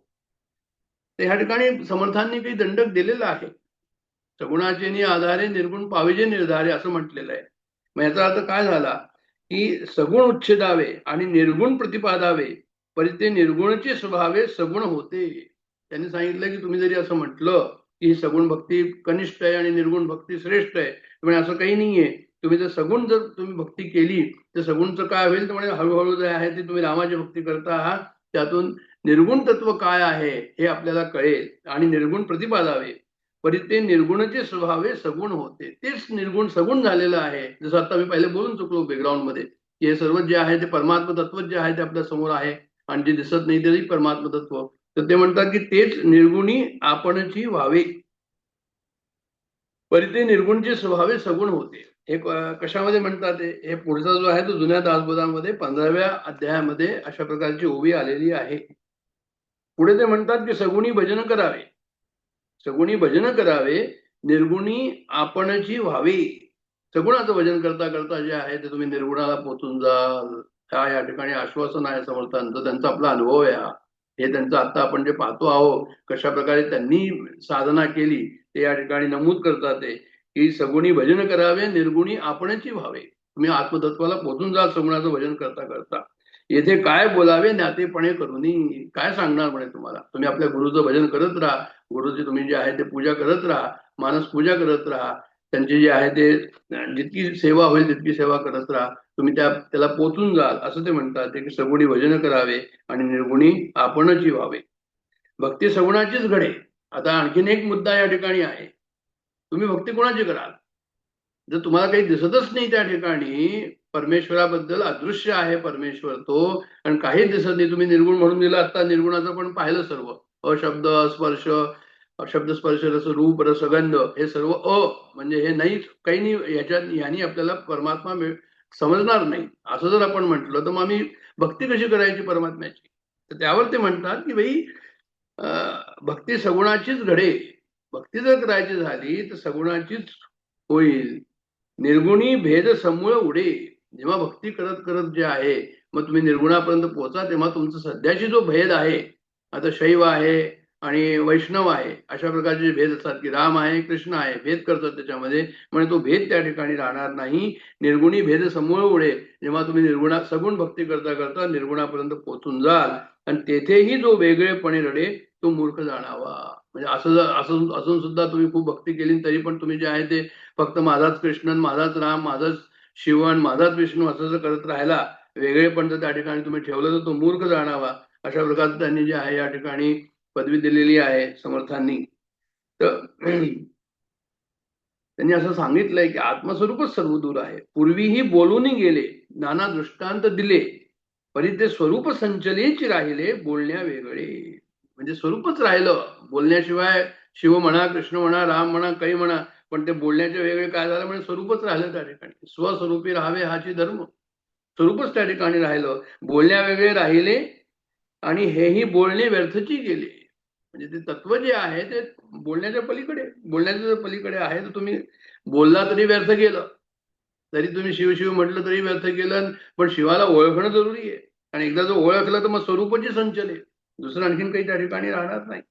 तर ह्या ठिकाणी समर्थांनी काही दंडक दिलेला आहे. सगुणाचे आधारे निर्गुण पाविजे निर्धारे असं म्हटलेलं आहे. मग याचा अर्थ काय झाला की सगुण उच्छेदावे आणि निर्गुण प्रतिपादावे, परी ते निर्गुणचे स्वभावे सगुण होते. त्यांनी सांगितलं की तुम्ही जरी असं म्हटलं की सगुण भक्ती कनिष्ठ आहे आणि निर्गुण भक्ती श्रेष्ठ आहे, म्हणजे असं काही नाहीये. तुम्ही जर सगुण जर तुम्ही भक्ती केली तर सगुणचं काय होईल, तर म्हणजे हळूहळू जे आहे ते तुम्ही रामाची भक्ती करता आहात, त्यातून निर्गुण तत्व काय आहे हे आपल्याला कळेल आणि निर्गुण प्रतिपादावे, परी ते निर्गुणचे स्वभावे सगुण होते. तेच निर्गुण सगुण झालेलं आहे. जसं आता मी पहिले बोलून चुकलो बॅकग्राऊंड मध्ये, की हे सर्व जे आहे ते परमात्मा तत्व जे आहे ते आपल्या समोर आहे आणि जे दिसत नाही तरी परमात्मा तत्व. तर ते म्हणतात की तेच निर्गुणी आपणची व्हावे, परी ते निर्गुणचे स्वभावे सगुण होते. हे कशामध्ये म्हणतात, हे पुढचा जो आहे तो जुन्या दासबोधामध्ये 15व्या अध्यायामध्ये अशा प्रकारची ओवी आलेली आहे. पुढे ते म्हणतात की सगुणी भजन करावे, सगुणी भजन करावे, निर्गुणी आपणची व्हावी. सगुणाचं भजन करता करता जे आहे ते तुम्ही निर्गुणाला पोचून जाल. या ठिकाणी आश्वासन आहे समर्थांचं, त्यांचा आपला अनुभव आहे. हे त्यांचं आता आपण जे पाहतो आहोत कशा प्रकारे त्यांनी साधना केली ते या ठिकाणी नमूद करतात ते की सगुणी भजन करावे निर्गुणी आपणची व्हावे. तुम्ही आत्मतत्वाला पोहोचून जा सगुणाचं भजन करता करता. येथे काय बोलावे ज्ञातेपणे करूनी, काय सांगणार म्हणे तुम्हाला. तुम्ही आपल्या गुरुचं भजन करत राहा, गुरुची तुम्ही जे आहे ते पूजा करत राहा, मानस पूजा करत राहा, त्यांची जे आहे ते जितकी सेवा होईल तितकी सेवा करत राहा, तुम्ही त्याला पोचून जाल असं ते म्हणतात की सगुणी भजन करावे आणि निर्गुणी आपणची व्हावे. भक्ती सगुणाचीच घडे. आता आणखीन एक मुद्दा या ठिकाणी आहे, तुम्ही भक्ती कोणाची कराल. जर तुम्हाला काही दिसतच नाही त्या ठिकाणी परमेश्वराबद्दल अदृश्य आहे परमेश्वर तो आणि काहीच दिसत नाही, तुम्ही निर्गुण म्हणून दिलं. आता निर्गुणाचं पण पाहिलं सर्व, अशब्द स्पर्श, शब्द स्पर्श रस रूप रसगंध हे सर्व म्हणजे हे नाही, काही नाही, यांनी आपल्याला परमात्मा समजणार नाही असं जर आपण म्हटलं तर मग आम्ही भक्ती कशी करायची परमात्म्याची. तर त्यावर ते म्हणतात की भाई भक्ती सगुणाचीच घडे. भक्ती जर करायची झाली तर सगुणाचीच होईल. निर्गुणी भेद समूळ उडे. जेव्हा भक्ती करत करत जे आहे मग तुम्ही निर्गुणापर्यंत पोहोचा तेव्हा तुमचा सध्याची जो भेद आहे, आता शैव आहे आणि वैष्णव आहे अशा प्रकारचे जे भेद असतात की राम आहे कृष्ण आहे भेद करतात त्याच्यामध्ये, म्हणजे तो भेद त्या ठिकाणी राहणार नाही. निर्गुणी भेद समूळ उडे. जेव्हा तुम्ही सगुण भक्ती करता करता निर्गुणापर्यंत पोहोचून जाल आणि तेथेही जो वेगळेपणे रडे तो मूर्ख जाणावा. म्हणजे असं असून सुद्धा तुम्ही खूप भक्ती केली तरी पण तुम्ही जे आहे ते फक्त माझाच कृष्ण माझाच राम माझाच शिवन माझाच विष्णू असं जर करत राहिला, वेगळेपण जर त्या ठिकाणी तुम्ही ठेवलं तर तो मूर्ख जाणावा. अशा प्रकारचं त्यांनी जे आहे या ठिकाणी पदवी दिलेली आहे समर्थांनी. तर त्यांनी असं सांगितलंय की आत्मस्वरूपच सर्वदूर आहे. पूर्वीही बोलून गेले नाना दृष्टांत दिले, परी ते स्वरूप संचलेच राहिले बोलण्या वेगळे. म्हणजे स्वरूपच राहिलं, बोलण्याशिवाय शिव म्हणा कृष्ण म्हणा राम म्हणा काही म्हणा, पण ते बोलण्याचे वेगळे काय झालं म्हणजे स्वरूपच राहिलं त्या ठिकाणी. स्वस्वरूपी राहावे हाची धर्म. स्वरूपच त्या ठिकाणी राहिलं, बोलण्या वेगळे राहिले आणि हेही बोलणे व्यर्थची गेले. म्हणजे ते तत्व जे आहे ते बोलण्याच्या पलीकडे आहे. तर तुम्ही बोलला तरी व्यर्थ गेलं, तरी तुम्ही शिव म्हटलं तरी व्यर्थ केलं. पण शिवाला ओळखणं जरुरी आहे आणि एकदा जर ओळखलं तर मग स्वरूपाची संचले, दुसरं आणखीन काही त्या ठिकाणी राहणार नाही.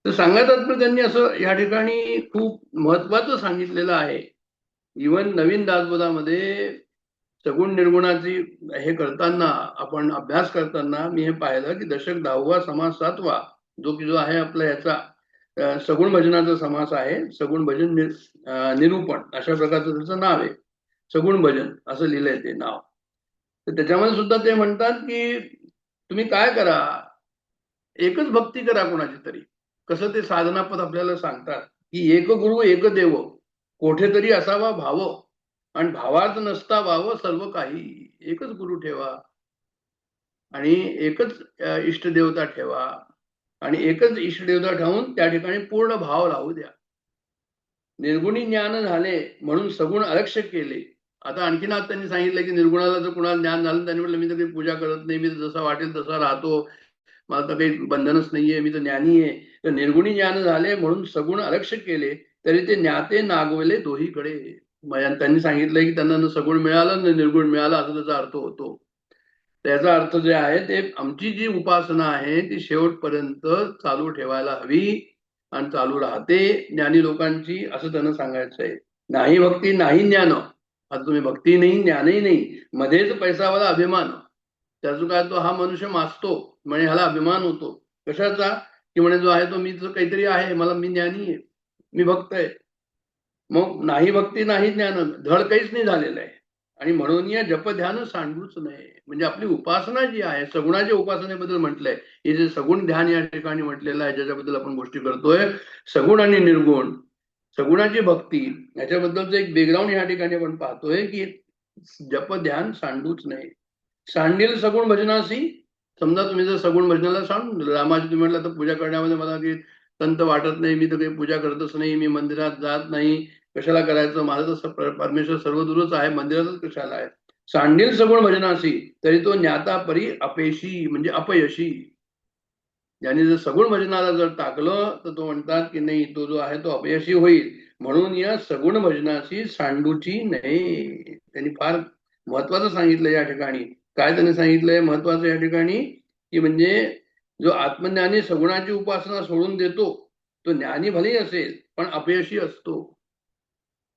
तर सांगतात पण त्यांनी असं या ठिकाणी खूप महत्वाचं सांगितलेलं आहे. इव्हन नवीन दासबोधामध्ये सगुण निर्गुणाची हे करताना आपण अभ्यास करताना मी हे पाहिलं की दशक 10वा समास 7वा जो आहे आपला याचा सगुण भजनाचा समास आहे. सगुण भजन निरूपण अशा प्रकारचं त्याचं नाव आहे, सगुण भजन असं लिहिलंय ते नाव. तर त्याच्यामध्ये सुद्धा ते म्हणतात की तुम्ही काय करा, एकच भक्ती करा कोणाची तरी. कसं ते साधनापद आपल्याला सांगतात की एक गुरु एक देव कोठेतरी असावा भाव आणि भावात नसता भाव सर्व काही. एकच गुरु ठेवा आणि एकच इष्टदेवता ठेवा आणि एकच इष्टदेवता ठेवून त्या ठिकाणी पूर्ण भाव लावू द्या. निर्गुणी ज्ञान झाले म्हणून सगुण अलक्ष्य केले. आता आणखीन आज त्यांनी सांगितलं की निर्गुणाला जर कुणाला ज्ञान झालं त्यांनी म्हटलं मी तर काही पूजा करत नाही, मी तर जसा वाटेल तसा राहतो, मला तर काही बंधनच नाहीये, मी तर ज्ञानी आहे. तर निर्गुणी ज्ञान झाले म्हणून सगुण अलक्ष्य केले तरी ते ज्ञाते नागवले दोहीकडे. त्यांनी सांगितलंय की त्यांना सगुण मिळालं न निर्गुण मिळालं असं त्याचा अर्थ होतो. त्याचा अर्थ जे आहे ते आमची जी उपासना आहे ती शेवटपर्यंत चालू ठेवायला हवी आणि चालू राहते ज्ञानी लोकांची असं त्यांना सांगायचं आहे. नाही भक्ती नाही ज्ञान. आता तुम्ही भक्ती नाही ज्ञानही नाही, मध्येच पैसावाला अभिमान. त्याचं काय तो हा मनुष्य माजतो म्हणजे ह्याला अभिमान होतो. कशाचा की म्हणे जो आहे तो मी काहीतरी आहे, मी ज्ञानी आहे, मी भक्त आहे. मग नाही भक्ती नाही ज्ञान, धड काहीच नाही झालेलं आहे. आणि म्हणून या जप ध्यान सांडूच नये. म्हणजे आपली उपासना जी आहे सगुणाच्या उपासनेबद्दल म्हटलंय, हे जे सगुण ध्यान या ठिकाणी म्हटलेलं आहे ज्याच्याबद्दल आपण गोष्टी करतोय, सगुण आणि निर्गुण सगुणाची भक्ती याच्याबद्दलचं एक बॅकग्राऊंड या ठिकाणी आपण पाहतोय की जप ध्यान सांडूच नये. सांडील सगुण भजनासी. समजा तुम्ही जर सगुण भजनाला सांडून रामाची तुम्ही म्हटलं तर पूजा करण्यामध्ये मला काही तंत वाटत नाही, मी तर काही पूजा करतच नाही, मी मंदिरात जात नाही, कशाला करायचं, माझं तर परमेश्वर सर्वदूरच आहे, मंदिरातच कशाला आहे. सांडील सगुण भजनासी तरी तो ज्ञाता परी अपेशी म्हणजे अपयशी. ज्याने जर सगुण भजनाला जर टाकलं तर तो म्हणतात की नाही तो जो आहे तो अपयशी होईल. म्हणून या सगुण भजनाशी सांडूची नाही. त्यांनी फार महत्वाचं सांगितलं या ठिकाणी. काय त्यांनी सांगितलंय महत्वाचं या ठिकाणी की म्हणजे जो आत्मज्ञानी सगुणाची उपासना सोडून देतो तो ज्ञानी भलेही असेल पण अपयशी असतो.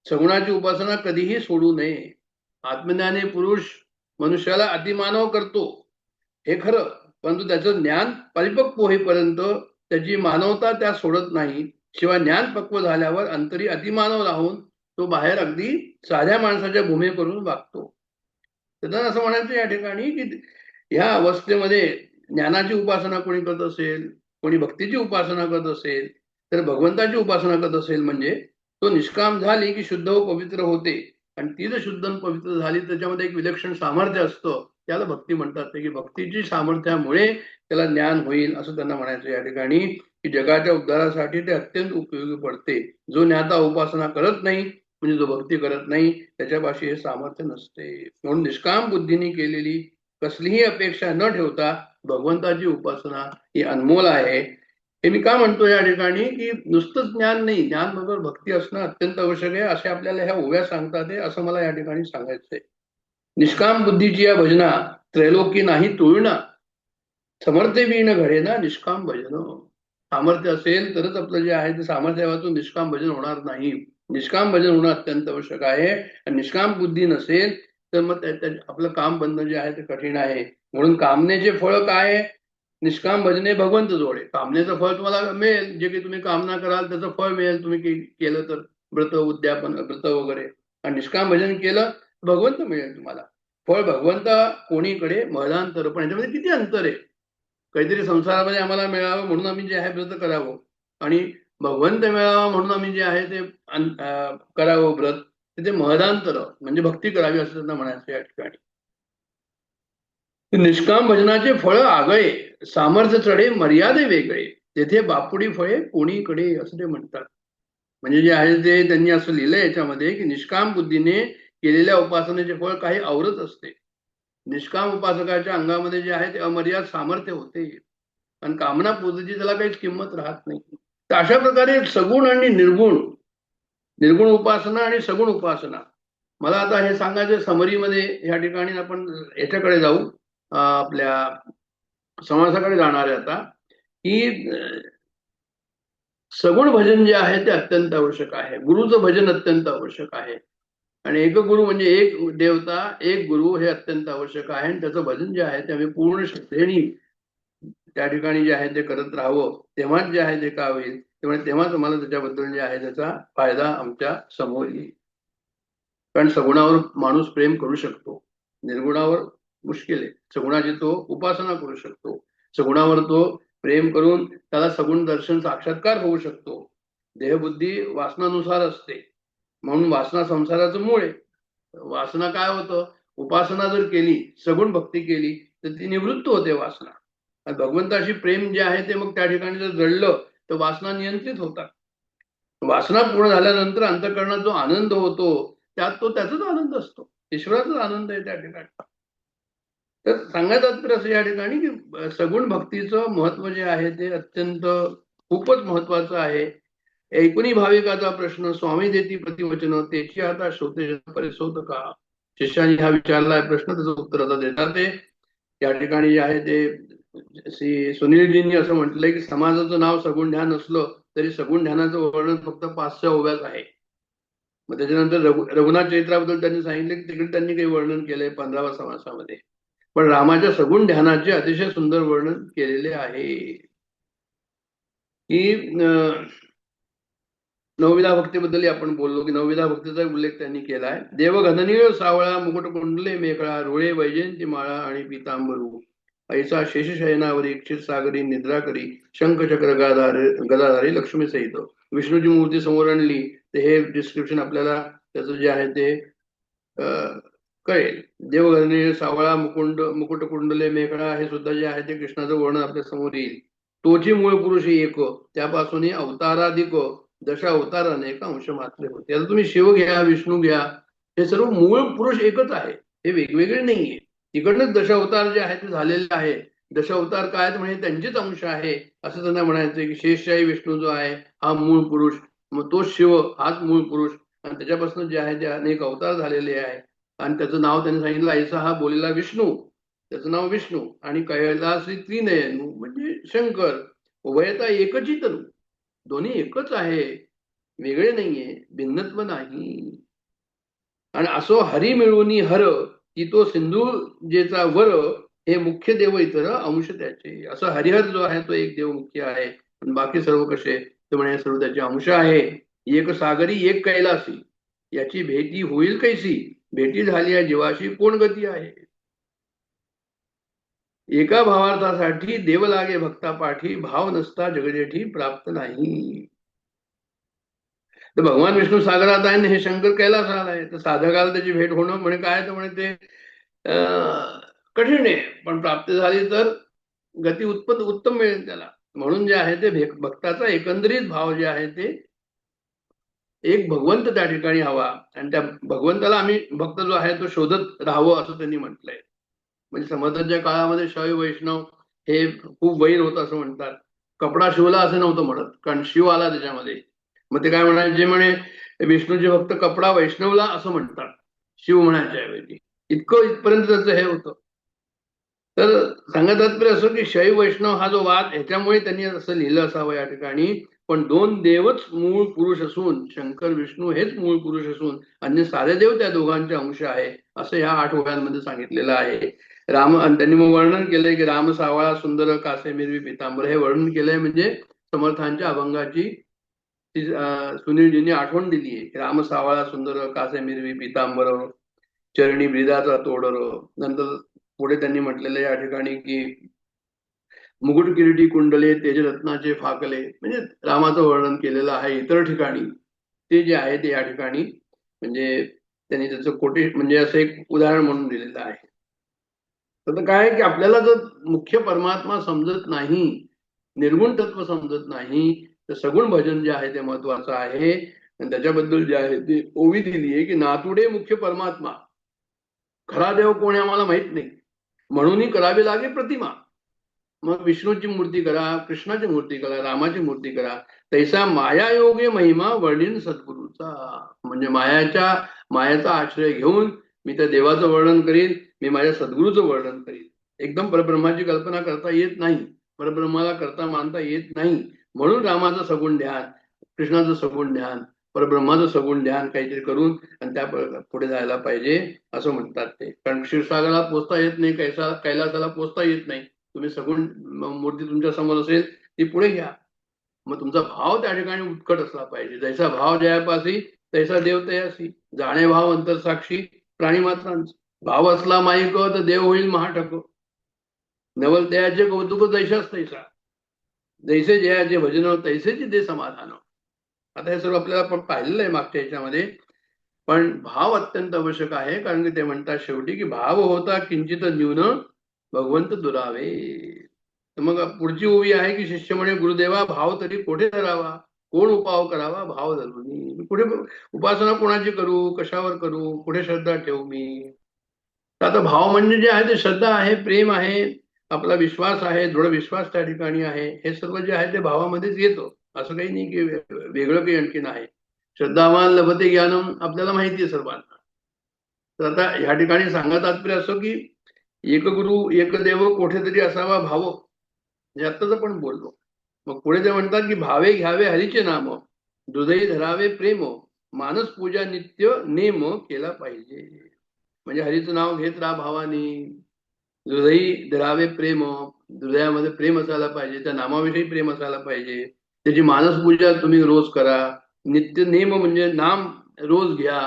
सगुणाची उपासना कधीही सोडू नये. आत्मज्ञानी पुरुष मनुष्याला अतिमानव करतो हे खरं, परंतु त्याचं ज्ञान परिपक्व होईपर्यंत त्याची मानवता त्या सोडत नाही. शिवाय ज्ञान पक्व झाल्यावर अंतरी अतिमानव राहून तो बाहेर अगदी साध्या माणसाच्या भूमी करून वागतो. तर असं म्हणायचं या ठिकाणी की ह्या अवस्थेमध्ये ज्ञानाची उपासना कोणी करत असेल, कोणी भक्तीची उपासना करत असेल, तर भगवंताची उपासना करत असेल म्हणजे तो निष्काम झाली की शुद्ध व पवित्र होते. आणि ती जर शुद्ध आणि पवित्र झाली त्याच्यामध्ये एक विलक्षण सामर्थ्य असतं, त्याला भक्ती म्हणतात. की भक्तीची सामर्थ्यामुळे त्याला ज्ञान होईल असं त्यांना म्हणायचं या ठिकाणी, की जगाच्या उद्धारासाठी ते अत्यंत उपयोगी पडते. जो ज्ञाता उपासना करत नाही म्हणजे जो भक्ती करत नाही त्याच्यापाशी हे सामर्थ्य नसते. म्हणून निष्काम बुद्धीने केलेली कसलीही अपेक्षा न ठेवता भगवंताची उपासना ही अनमोल आहे. हे मी का म्हणतो या ठिकाणी, की नुसतंच ज्ञान नाही, ज्ञान बरोबर भक्ती असणं अत्यंत आवश्यक आहे असे आपल्याला ह्या ओव्या सांगतात आहे, असं मला या ठिकाणी सांगायचंय. निष्काम बुद्धीची या भजना त्रैलोकी नाही तुळना, समर्थे बीन घडे ना निष्काम भजन. सामर्थ्य असेल तरच आपलं जे आहे ते सामर्थ्य वाचून निष्काम भजन होणार नाही. निष्काम भजन होणं अत्यंत आवश्यक आहे. आणि निष्काम बुद्धी नसेल तर मग आपलं काम बंधन जे आहे ते कठीण आहे. म्हणून कामनेचे फळ काय? निष्काम भजने भगवंत जोडे. कामनेचं फळ तुम्हाला मिळेल, जे काही तुम्ही कामना कराल त्याचं फळ मिळेल तुम्ही केलं तर, व्रत उद्यापन व्रत वगैरे. आणि निष्काम भजन केलं भगवंत मिळेल तुम्हाला. फळ भगवंत कोणीकडे महदांतर. पण याच्यामध्ये किती अंतर आहे. काहीतरी संसारामध्ये आम्हाला मिळावं म्हणून आम्ही जे आहे व्रत करावं, आणि भगवंत मिळावा म्हणून आम्ही जे आहे ते करावं व्रत. तिथे महदांतर म्हणजे भक्ती करावी असं त्यांना म्हणायचं या ठिकाणी. निष्काम भजनाचे फळ आगळे, सामर्थ्य चढे मर्यादे वेगळे, तेथे बापुडी फळे कोणीकडे असं ते म्हणतात. म्हणजे जे आहे ते त्यांनी असं लिहिलंय याच्यामध्ये, की निष्काम बुद्धीने केलेल्या उपासनेचे फळ काही आवरत असते. निष्काम उपासकाच्या अंगामध्ये जे आहे ते अमर्याद सामर्थ्य होते आणि कामना पूजेची त्याला काहीच किंमत राहत नाही. तर अशा प्रकारे सगुण आणि निर्गुण, निर्गुण उपासना आणि सगुण उपासना. मला आता हे सांगायचं समरीमध्ये या ठिकाणी आपण याच्याकडे जाऊ, आपल्या समासाकडे जाणार आहे आता, की सगुण भजन जे आहे ते अत्यंत आवश्यक आहे. गुरुचं भजन अत्यंत आवश्यक आहे. आणि एक गुरु म्हणजे एक देवता एक गुरु हे अत्यंत आवश्यक आहे. आणि त्याचं भजन जे आहे ते आम्ही पूर्ण श्रद्धेने त्या ठिकाणी जे आहे ते करत राहावं, तेव्हाच जे आहे ते का होईल, तेव्हाच आम्हाला त्याच्याबद्दल जे आहे त्याचा फायदा आमच्या समोर येईल. कारण सगुणावर माणूस प्रेम करू शकतो, निर्गुणावर मुश्किल आहे. सगुणाची तो उपासना करू शकतो, सगुणावर तो प्रेम करून त्याला सगुण दर्शन साक्षात्कार होऊ शकतो. देहबुद्धी वासनानुसार असते, म्हणून वासना संसाराचं मूळ आहे. वासना काय होतं, उपासना जर केली, सगुण भक्ती केली तर ती निवृत्त होते वासना. आणि भगवंताशी प्रेम जे आहे ते मग त्या ठिकाणी जर जडलं तर वासना नियंत्रित होतात. वासना पूर्ण झाल्यानंतर अंतःकरणात जो आनंद होतो त्यात तो त्याचाच आनंद असतो, ईश्वराचाच आनंद आहे त्या ठिकाणी. तर सांगायचं तर असं या ठिकाणी की सगुण भक्तीचं महत्व जे आहे ते अत्यंत खूपच महत्वाचं आहे. ऐकुनी भाविकाचा प्रश्न स्वामी देती प्रतिवचन, त्याची आता श्रोते परिसोत का. शिष्याने हा विचारलाय प्रश्न, त्याचं उत्तर आता देतात ते या ठिकाणी जे आहे ते श्री सुनीलजींनी असं म्हटलंय की समाजाचं नाव सगुण ध्यान असलं तरी सगुण ध्यानाचं वर्णन फक्त 5-6 ओव्यात आहे. मग त्याच्यानंतर रघुनाथ चरित्राबद्दल त्यांनी सांगितलं की तिकडे त्यांनी काही वर्णन केलंय 15व्या समासामध्ये. पण रामाच्या सगुण ध्यानाचे अतिशय सुंदर वर्णन केलेले आहे. की 9विधा भक्तीबद्दल आपण बोललो की 9विधा भक्तीचा उल्लेख त्यांनी केलाय. देव घननीळ सावळा मुकुट कुंडले मेखळा, रुळे वैजयंती माळा आणि पितांबरू, ऐसा शेषशयनावरी क्षीरसागरी निद्रा करी, शंख चक्र गदाधारी लक्ष्मी सहित. विष्णूची मूर्ती समोर आणली तर हे डिस्क्रिप्शन आपल्याला त्याचं जे आहे ते कळेल. देवघननीळ सावळा मुकुट कुंडले मेखळा हे सुद्धा जे आहे ते कृष्णाचं वर्णन आपल्या समोर येईल. तोची मूळ पुरुष एक, त्यापासून अवताराधिक दशा अवतार अनेक अंश मात्र होते. आता तुम्ही शिव घ्या, विष्णू घ्या, हे सर्व मूळ पुरुष एकच आहे, हे वेगवेगळे नाहीये. तिकडनंच दशावतार जे आहे ते झालेले आहे. दशावतार काय म्हणजे त्यांचेच अंश आहे असं त्यांना म्हणायचं की शेषशाही विष्णू जो आहे हा मूळ पुरुष, मग तो शिव हाच मूळ पुरुष, आणि त्याच्यापासून जे आहे ते अनेक अवतार झालेले आहे. आणि त्याचं नाव त्यांनी सांगितलं ऐसा हा बोलेला विष्णू. त्याचं नाव विष्णू, आणि कैलासी त्रिनयनू म्हणजे शंकर. उभयता एकची तनु, दोन्ही एकच आहे, वेगळे नाहीये, भिन्नत्व नाही. आणि असो हरी मिळून हर, की तो सिंधू जेचा वर, हे मुख्य देव इतर अंश त्याचे. असं हरिहर जो आहे तो एक देव मुख्य आहे, पण बाकी सर्व कसे ते म्हणे सर्व त्याचे अंश आहे. एक सागरी एक कैलासी, याची भेटी होईल कैसी, भेटी झाली या जीवाशी कोण गती आहे. एका भावार्थासाठी देव लागे भक्ता पाठी, भाव नसता जगजेठी प्राप्त नाही. तर भगवान विष्णू सागरात आहे आणि हे शंकर कैलासाला आहे. तर साधकाला त्याची भेट होणं म्हणे काय, तर म्हणे ते कठीण आहे, पण प्राप्त झाली तर गती उत्तम मिळेल त्याला. म्हणून जे आहे ते भक्ताचा एकंदरीत भाव जे आहे ते एक भगवंत त्या ठिकाणी हवा, आणि त्या भगवंताला आम्ही भक्त जो आहे तो शोधत राहावं असं त्यांनी म्हटलंय. म्हणजे समर्थांच्या काळामध्ये शैव वैष्णव हे खूप वैर होत असं म्हणतात. कपडा शिवला असं नव्हतं म्हणत, कारण शिव आला त्याच्यामध्ये. मग ते काय म्हणायचे, म्हणे विष्णूचे भक्त कपडा वैष्णवला असं म्हणतात शिव म्हणायच्या ऐवजी. इथपर्यंत त्याचं हे होतं. तर सांगत तात्पर्य असं की शैव वैष्णव हा जो वाद, ह्याच्यामुळे त्यांनी असं लिहिलं असावं या ठिकाणी. पण दोन देवच मूळ पुरुष असून, शंकर विष्णू हेच मूळ पुरुष असून अन्य सारे देव त्या दोघांचे अंश आहे, असं ह्या 8 ओव्यांमध्ये सांगितलेलं आहे. आणि त्यांनी मग वर्णन केलंय की राम सावळा सुंदर कासे मिरवी पितांबर, हे वर्णन केलंय. म्हणजे समर्थांच्या अभंगाची सुनीलजींनी आठवण दिली आहे. राम सावळा सुंदर कासे मिरवी पितांबर, चरणी ब्रिदाचा तोडर. नंतर पुढे त्यांनी म्हटलेलं या ठिकाणी की मुकुट किरीटी कुंडले तेजरत्नाचे फाकले, म्हणजे रामाचं वर्णन केलेलं आहे इतर ठिकाणी. ते जे आहे ते या ठिकाणी म्हणजे त्यांनी त्याचं कोटे म्हणजे असं एक उदाहरण म्हणून दिलेलं आहे. तर काय की आपल्याला जर मुख्य परमात्मा समजत नाही, निर्गुण तत्व समजत नाही, तर सगुण भजन जे आहे ते महत्वाचं आहे. आणि त्याच्याबद्दल जे आहे ते ओवी दिली आहे की नातुडे मुख्य परमात्मा, खरा देव कोण आम्हाला माहित नाही, म्हणूनही करावी लागे प्रतिमा. मग विष्णूची मूर्ती करा, कृष्णाची मूर्ती करा, रामाची मूर्ती करा. तैसा माया योगे महिमा वर्णन सद्गुरूचा. म्हणजे मायाचा आश्रय घेऊन मी त्या देवाचं वर्णन करीन, मी माझ्या सद्गुरूचं वर्णन करीन. एकदम परब्रह्माची कल्पना करता येत नाही, परब्रह्माला करता मानता येत नाही. म्हणून रामाचं सगुण ध्यान, कृष्णाचं सगुण ध्यान, परब्रह्माचं सगुण ध्यान काहीतरी करून आणि त्या पुढे जायला पाहिजे असं म्हणतात ते. कारण क्षीरसागराला पोचता येत नाही, कैलासाला पोचता येत नाही. तुम्ही सगुण मूर्ती तुमच्या समोर असेल ती पुढे घ्या. मग तुमचा भाव त्या ठिकाणी उत्कट असला पाहिजे. जैसा भाव जयापासी तैसा देव तयासी, जाणे भाव अंतर साक्षी प्राणी मात्रांचा. भाव असला माईक तर देव होईल महाटक, नवल त्याचे कौतुक जैसाच तैसा, जैसे जयाचे भजन तैसेच दे समाधान. आता हे सर्व आपल्याला पण पाहिलेलं आहे मागच्या ह्याच्यामध्ये. पण भाव अत्यंत आवश्यक आहे, कारण की ते म्हणतात शेवटी की भाव होता किंचित न्यून भगवंत दुरावे. तर मग पुढची ओवी आहे की शिष्य म्हणे गुरुदेवा भाव तरी कोठे धरावा, कोण उपाव करावा भाव धरून. पुढे उपासना कोणाची करू, कशावर करू, कुठे श्रद्धा ठेवू मी. तर आता भाव म्हणजे जे आहे ते श्रद्धा आहे, प्रेम आहे, आपला विश्वास आहे, दृढ विश्वास त्या ठिकाणी आहे. हे सर्व जे आहे ते भावामध्येच येतो. असं काही नाही की वेगळं काही आणखीन आहे. श्रद्धावान लभते ज्ञानम आपल्याला माहिती आहे सर्वांना. तर आता ह्या ठिकाणी सांगत तात्पर्य असं की एक गुरु एक देव कोठेतरी असावा भाव, हे आत्ताच आपण बोललो. मग पुढे ते म्हणतात की भावे घ्यावे हरीचे नाम, हृदयी धरावे प्रेम, मानस पूजा नित्य नेम केला पाहिजे. म्हणजे हरीचं नाव घेत राहा भावानी, हृदयी धरावे प्रेम, हृदयामध्ये प्रेम असायला पाहिजे, त्या नामाविषयी प्रेम असायला पाहिजे. त्याची मानस पूजा तुम्ही रोज करा. नित्य नेम म्हणजे नाम रोज घ्या.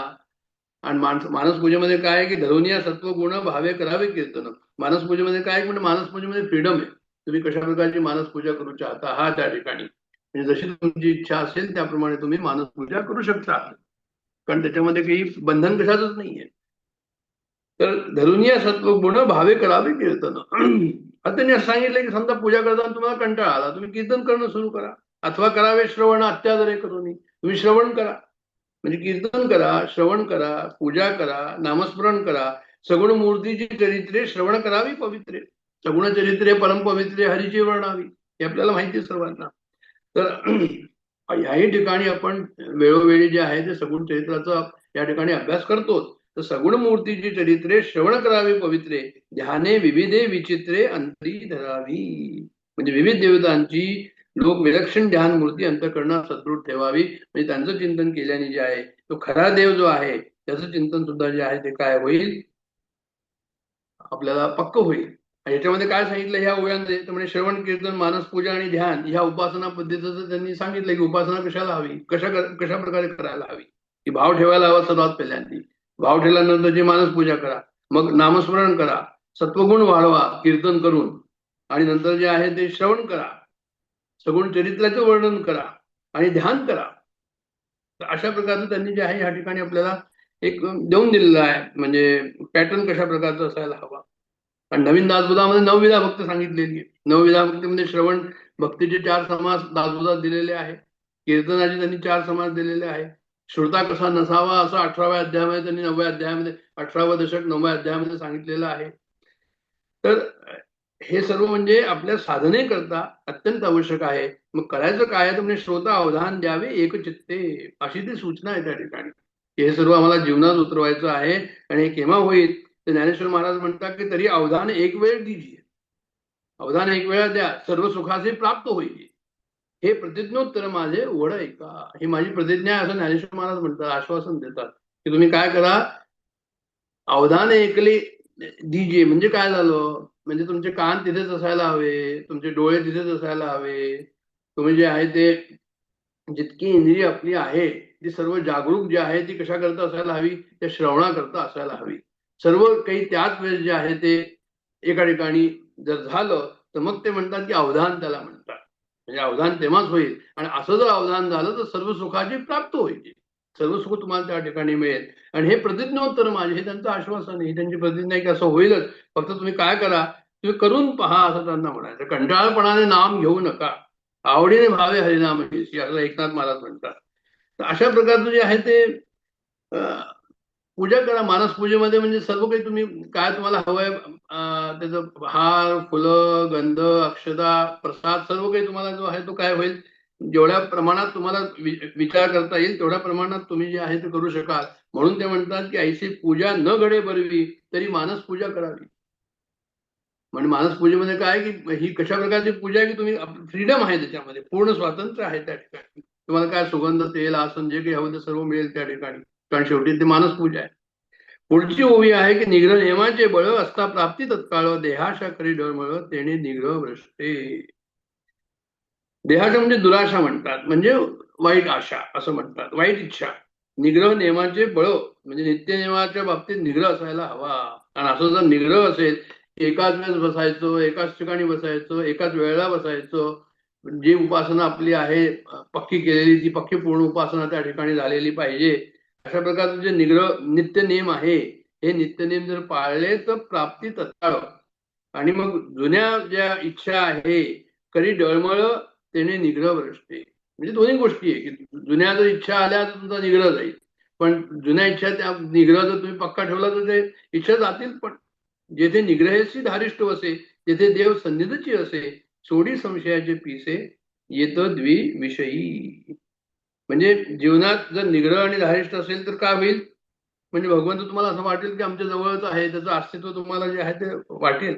आणि मानस पूजेमध्ये काय आहे की धरुनिया सत्व गुण भावे करावे कीर्तन. मानस पूजेमध्ये काय म्हणजे मानस पूजेमध्ये फ्रीडम आहे. तुम्ही कशा प्रकारची मानस पूजा करू चाहता हा त्या ठिकाणी, म्हणजे जशी तुमची इच्छा असेल त्याप्रमाणे तुम्ही मानस पूजा करू शकता, कारण त्याच्यामध्ये काही बंधन कशाचंच नाहीये. तर धरुनिया सत्व गुण भावे करावे कीर्तन. आता त्यांनी असं सांगितलं की समजा पूजा करताना तुम्हाला कंटाळा आला, तुम्ही कीर्तन करणं सुरू करा. अथवा करावे श्रवण अत्यादरे करून, तुम्ही श्रवण करा, म्हणजे कीर्तन करा, श्रवण करा, पूजा करा, नामस्मरण करा. सगुण मूर्तीची चरित्रे श्रवण करावी पवित्रे, सगुण चरित्रे परम पवित्रे हरीची वर्णावी, हे आपल्याला माहिती सर्वांना. तर याही ठिकाणी आपण वेळोवेळी जे आहे ते सगुण चरित्राचा या ठिकाणी अभ्यास करतो. तर सगुण मूर्तीची चरित्रे श्रवण करावी पवित्रे, ध्याने विविधे विचित्रे अंतरी धरावी. म्हणजे विविध देवतांची लोक विलक्षण ध्यान मूर्ती अंतःकरणात सदृढ ठेवावी. म्हणजे त्यांचं चिंतन केल्याने जे आहे तो खरा देव जो आहे त्याचं चिंतन सुद्धा जे आहे ते काय होईल, आपल्याला पक्क होईल. याच्यामध्ये काय सांगितलं ह्या ओव्यांमध्ये, तर म्हणजे श्रवण कीर्तन मानस पूजा आणि ध्यान ह्या उपासना पद्धतीचं त्यांनी सांगितलं की उपासना कशाला हवी, कशा प्रकारे करायला हवी, की भाव ठेवायला हवा. सर्वात पहिल्यांदा भाव ठेवल्यानंतर मानस पूजा करा, मग नामस्मरण करा, सत्वगुण वाढवा कीर्तन करून, आणि नंतर जे आहे ते श्रवण करा, सगुण चरित्राचं वर्णन करा आणि ध्यान करा. तर अशा प्रकारचं त्यांनी जे आहे या ठिकाणी आपल्याला एक देऊन दिलेलं आहे, म्हणजे पॅटर्न कशा प्रकारचा असायला हवा. आणि नवीन दासबोधामध्ये 9 विधा भक्त सांगितलेली. 9 विधा भक्तीमध्ये श्रवण भक्तीचे 4 समास दासबोधात दिलेले आहे, कीर्तनाचे त्यांनी 4 समास दिलेले आहे, श्रोता कसा नसावा असं 18व्या अध्यायामध्ये त्यांनी 9व्या अध्यायामध्ये 18वं दशक 9व्या अध्यायामध्ये सांगितलेलं आहे. तर हे सर्व म्हणजे आपल्या साधने करता अत्यंत आवश्यक आहे. मग करायचं काय तर म्हणजे श्रोता अवधान द्यावे एक चित्ते, अशी ती सूचना आहे त्या ठिकाणी. हे सर्व आम्हाला जीवनात उतरवायचं आहे. आणि हे केव्हा होईल तर ज्ञानेश्वर महाराज म्हणतात की तरी अवधान एक वेळ दीजिए, अवधान एक वेळा द्या, सर्व सुखाचे प्राप्त होईल. हे प्रतिज्ञोत्तर माझे वड ऐका, ही माझी प्रतिज्ञा आहे असं ज्ञानेश्वर महाराज म्हणतात, आश्वासन देतात की तुम्ही काय करा, अवधान ऐकले दीजिए. म्हणजे काय झालं, म्हणजे तुमचे कान तिथेच असायला हवे, तुमचे डोळे तिथेच असायला हवे, तुम्ही जे आहे ते जितकी इंद्रिय आपली आहे ती सर्व जागरूक जी आहे ती कशा करता असायला हवी, त्या श्रवणा करता असायला हवी. सर्व काही त्याच वेळेस जे आहे ते एका ठिकाणी जर झालं तर मग ते म्हणतात की अवधान त्याला म्हणतात. म्हणजे अवधान तेव्हाच होईल. आणि असं जर अवधान झालं तर सर्व सुखाची प्राप्त होईल, सर्व सुख तुम्हाला त्या ठिकाणी मिळेल. आणि हे प्रतिज्ञोत्तर माझे, हे त्यांचं आश्वासन आहे, त्यांची प्रतिज्ञा आहे की असं होईलच. फक्त तुम्ही काय करा, तुम्ही करून पहा असं त्यांना म्हणायचं. कंटाळपणाने नाम घेऊ नका, आवडीने भावे हरिनाम हेसी, असं एकनाथ महाराज म्हणतात. तर अशा प्रकारचं जे आहे ते पूजा करा. मानस पूजेमध्ये म्हणजे सर्व काही तुम्ही काय तुम्हाला हवंय, त्याचं हार, फुलं, गंध, अक्षता, प्रसाद, सर्व काही तुम्हाला जो आहे तो काय होईल, जेवढ्या प्रमाणात तुम्हाला विचार करता येईल तेवढ्या प्रमाणात तुम्ही जे आहे ते करू शकाल. म्हणून ते म्हणतात की ऐशी पूजा न घडे बरवी तरी मानस पूजा करावी. म्हणजे मानस पूजेमध्ये काय की ही कशा प्रकारची पूजा आहे की तुम्ही फ्रीडम आहे, त्याच्यामध्ये पूर्ण स्वातंत्र्य आहे. त्या ठिकाणी तुम्हाला काय सुगंध, तेल, आसन जे काही हवं ते सर्व मिळेल त्या ठिकाणी, कारण शेवटी ते मानस पूजा आहे. पुढची ओवी आहे की निग्रह नियमाचे बळ असता प्राप्ती तत्काळ, देहाशा करी डळमळ तेणे निग्रह भ्रष्टे. देहाशा म्हणजे दुराशा म्हणतात, म्हणजे वाईट आशा असं म्हणतात, वाईट इच्छा. निग्रह नियमाचे बळ म्हणजे नित्य नियमाच्या बाबतीत निग्रह असायला हवा. आणि असं जर निग्रह असेल, एकाच वेळेस बसायचं, एकाच ठिकाणी बसायचं, एकाच वेळेला बसायचं, जी उपासना आपली आहे पक्की केलेली ती पक्की पूर्ण उपासना त्या ठिकाणी झालेली पाहिजे. अशा प्रकारचे जे निग्रह नित्य नियम आहे, हे नित्य नियम जर पाळले तर प्राप्ती तत्काळ. आणि मग जुन्या ज्या इच्छा आहे कधी डळमळ त्याने निग्रह भ्रष्टे. म्हणजे दोन्ही गोष्टी आहे की जुन्या जर इच्छा आल्या तर तुमचा निग्रह जाईल, पण जुन्या इच्छा त्या निग्रह जर तुम्ही पक्का ठेवला तर ते इच्छा जातील. पण जेथे निग्रहेची धारिष्ट असे, जेथे देव सन्निधीची असे, सोडी संशयाचे पिसे येत द्विविषयी. म्हणजे जीवनात जर निग्रह आणि धारिष्ट असेल तर काय होईल, म्हणजे भगवंत तुम्हाला असं वाटेल की आमच्या जवळच आहे, त्याचं अस्तित्व तुम्हाला जे आहे ते वाटेल.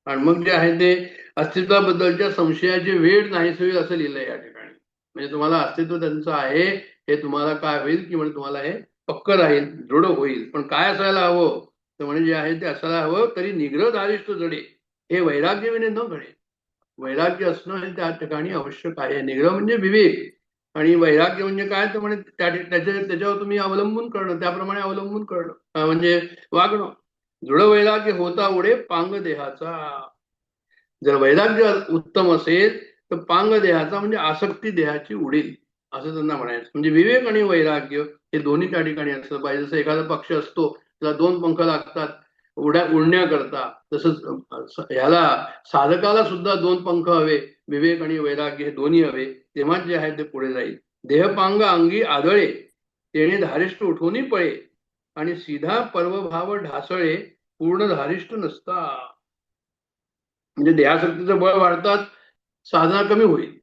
आणि मग जे आहे ते अस्तित्वाबद्दलच्या संशयाची वेळ नाहीच होईल असं लिहिलंय या ठिकाणी. म्हणजे तुम्हाला अस्तित्व त्यांचं आहे हे तुम्हाला काय होईल की म्हणजे तुम्हाला हे पक्क राहील, दृढ होईल. पण काय असायला हवं तर म्हणजे जे आहे ते असायला हवं तरी निग्रह धारिष्ट जडे, हे वैराग्यविने न घडे. वैराग्य असणं हे त्या ठिकाणी आवश्यक आहे. निग्रह म्हणजे विवेक आणि वैराग्य म्हणजे काय तर म्हणजे त्याच्यावर तुम्ही अवलंबून करणं, त्याप्रमाणे अवलंबून करणं म्हणजे वागणं. दृढ वैराग्य होता उडे पांग देहाचा. जर वैराग्य उत्तम असेल तर पांग देहाचा म्हणजे आसक्ती देहाची उडेल असं त्यांना म्हणायचं. म्हणजे विवेक आणि वैराग्य हे दोन्ही त्या ठिकाणी असलं पाहिजे. जसं एखादा पक्षी असतो त्याला 2 पंख लागतात उडण्याकरता, तसंच ह्याला साधकाला सुद्धा 2 पंख हवे, विवेक आणि वैराग्य हे दोन्ही हवे, तेव्हा जे आहे ते पुढे जाईल. देहपांग अंगी आदळे तेणे धारिष्ट उठवून पळे, आणि सीधा पर्वभाव ढासळे पूर्ण धारिष्ट नसता. म्हणजे देहासक्तीचं बळ वाढतात, साधना कमी होईल.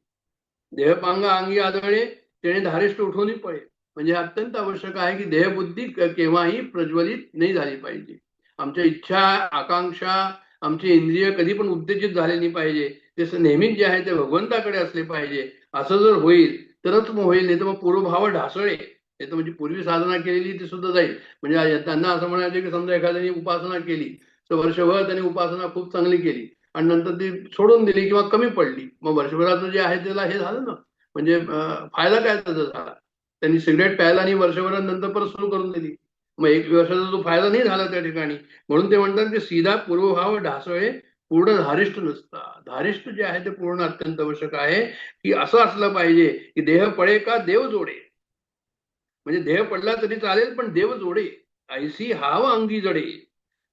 देहपांग अंगी आदळे तेणे धारिष्ट उठवून पळे. म्हणजे अत्यंत आवश्यक आहे की देहबुद्धी केव्हाही प्रज्वलित नाही झाली पाहिजे. आमच्या इच्छा, आकांक्षा, आमची इंद्रिय कधी पण उत्तेजित झाले नाही पाहिजे. ते नेहमीच जे आहे ते भगवंताकडे असले पाहिजे. असं जर होईल तरच मग होईल, नाही तर मग पूर्वभाव ढासळे. नाही तर म्हणजे पूर्वी साधना केलेली ती सुद्धा जाईल. म्हणजे त्यांना असं म्हणायचं की समजा एखाद्याने उपासना केली तर वर्षभर त्यांनी उपासना खूप चांगली केली आणि नंतर ती सोडून दिली किंवा कमी पडली, मग वर्षभराचं जे आहे त्याला हे झालं ना, म्हणजे फायदा काय त्याचा झाला. त्यांनी सिगरेट प्यायला आणि वर्षभरानंतर परत सुरू करून दिली, मग एक वर्षाचा जो फायदा नाही झाला त्या ठिकाणी. म्हणून ते म्हणतात की सीधा पूर्वभाव ढासळे पूर्ण धारिष्ट नसता. धारिष्ट जे आहे ते पूर्ण अत्यंत आवश्यक आहे की असं असलं पाहिजे की देह पडे का देव जोडे. म्हणजे देह पडला तरी चालेल पण देव जोडे. ऐसी हाव अंगी जडे,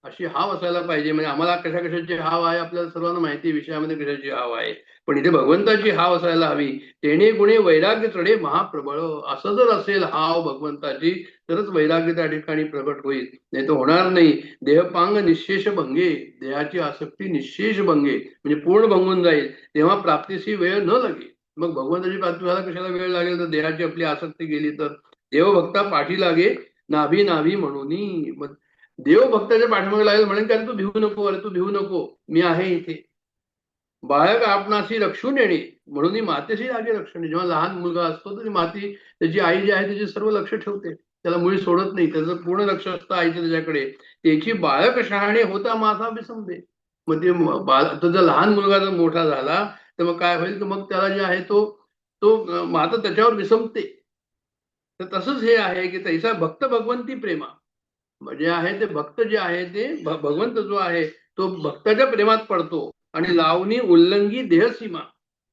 अशी हाव असायला पाहिजे. म्हणजे आम्हाला कशा कशाची हाव आहे आपल्याला सर्वांना माहिती आहे, विषयामध्ये कशाची हाव आहे, पण इथे भगवंताची हाव असायला हवी. तेणे गुणे वैराग्य चढे महाप्रबळ. असं जर असेल हाव भगवंताची तरच वैराग्य त्या ठिकाणी प्रकट होईल, नाही तर होणार नाही. देहपांग निशेष भंगे, देहाची आसक्ती निशेष भंगे म्हणजे पूर्ण भंगून जाईल, तेव्हा प्राप्तीशी वेळ न लागेल. मग भगवंताची प्राप्ती व्हायला कशाला वेळ लागेल, तर देहाची आपली आसक्ती गेली तर. देवभक्ता पाठी लागे नाभी नाभी म्हणून. देव भक्ताच्या पाठीमागे लागेल, म्हणेन की अरे तू भिवू नको, अरे तू भिवू नको, मी आहे इथे. बाळक आपणाशी रक्षून येणे म्हणून मातेशी लागे रक्षण. जेव्हा लहान मुलगा असतो तर माती त्याची आई जी आहे त्याची सर्व लक्ष ठेवते, त्याला मुळी सोडत नाही, त्याचं पूर्ण लक्ष असतं आईचं त्याच्याकडे. त्याची बाळक शहाणे होता माझा विसंबे. मग ते तो जर लहान मुलगा जर मोठा झाला तर मग काय होईल, तर मग त्याला जे आहे तो तो माता त्याच्यावर विसंबते. तर तसंच हे आहे की तैसा भक्त भगवंती प्रेमा, जे आहे ते भक्त जे आहे ते भगवंत जो आहे तो भक्ताच्या प्रेमात पडतो. आणि लावणी उल्लंघी देहसीमा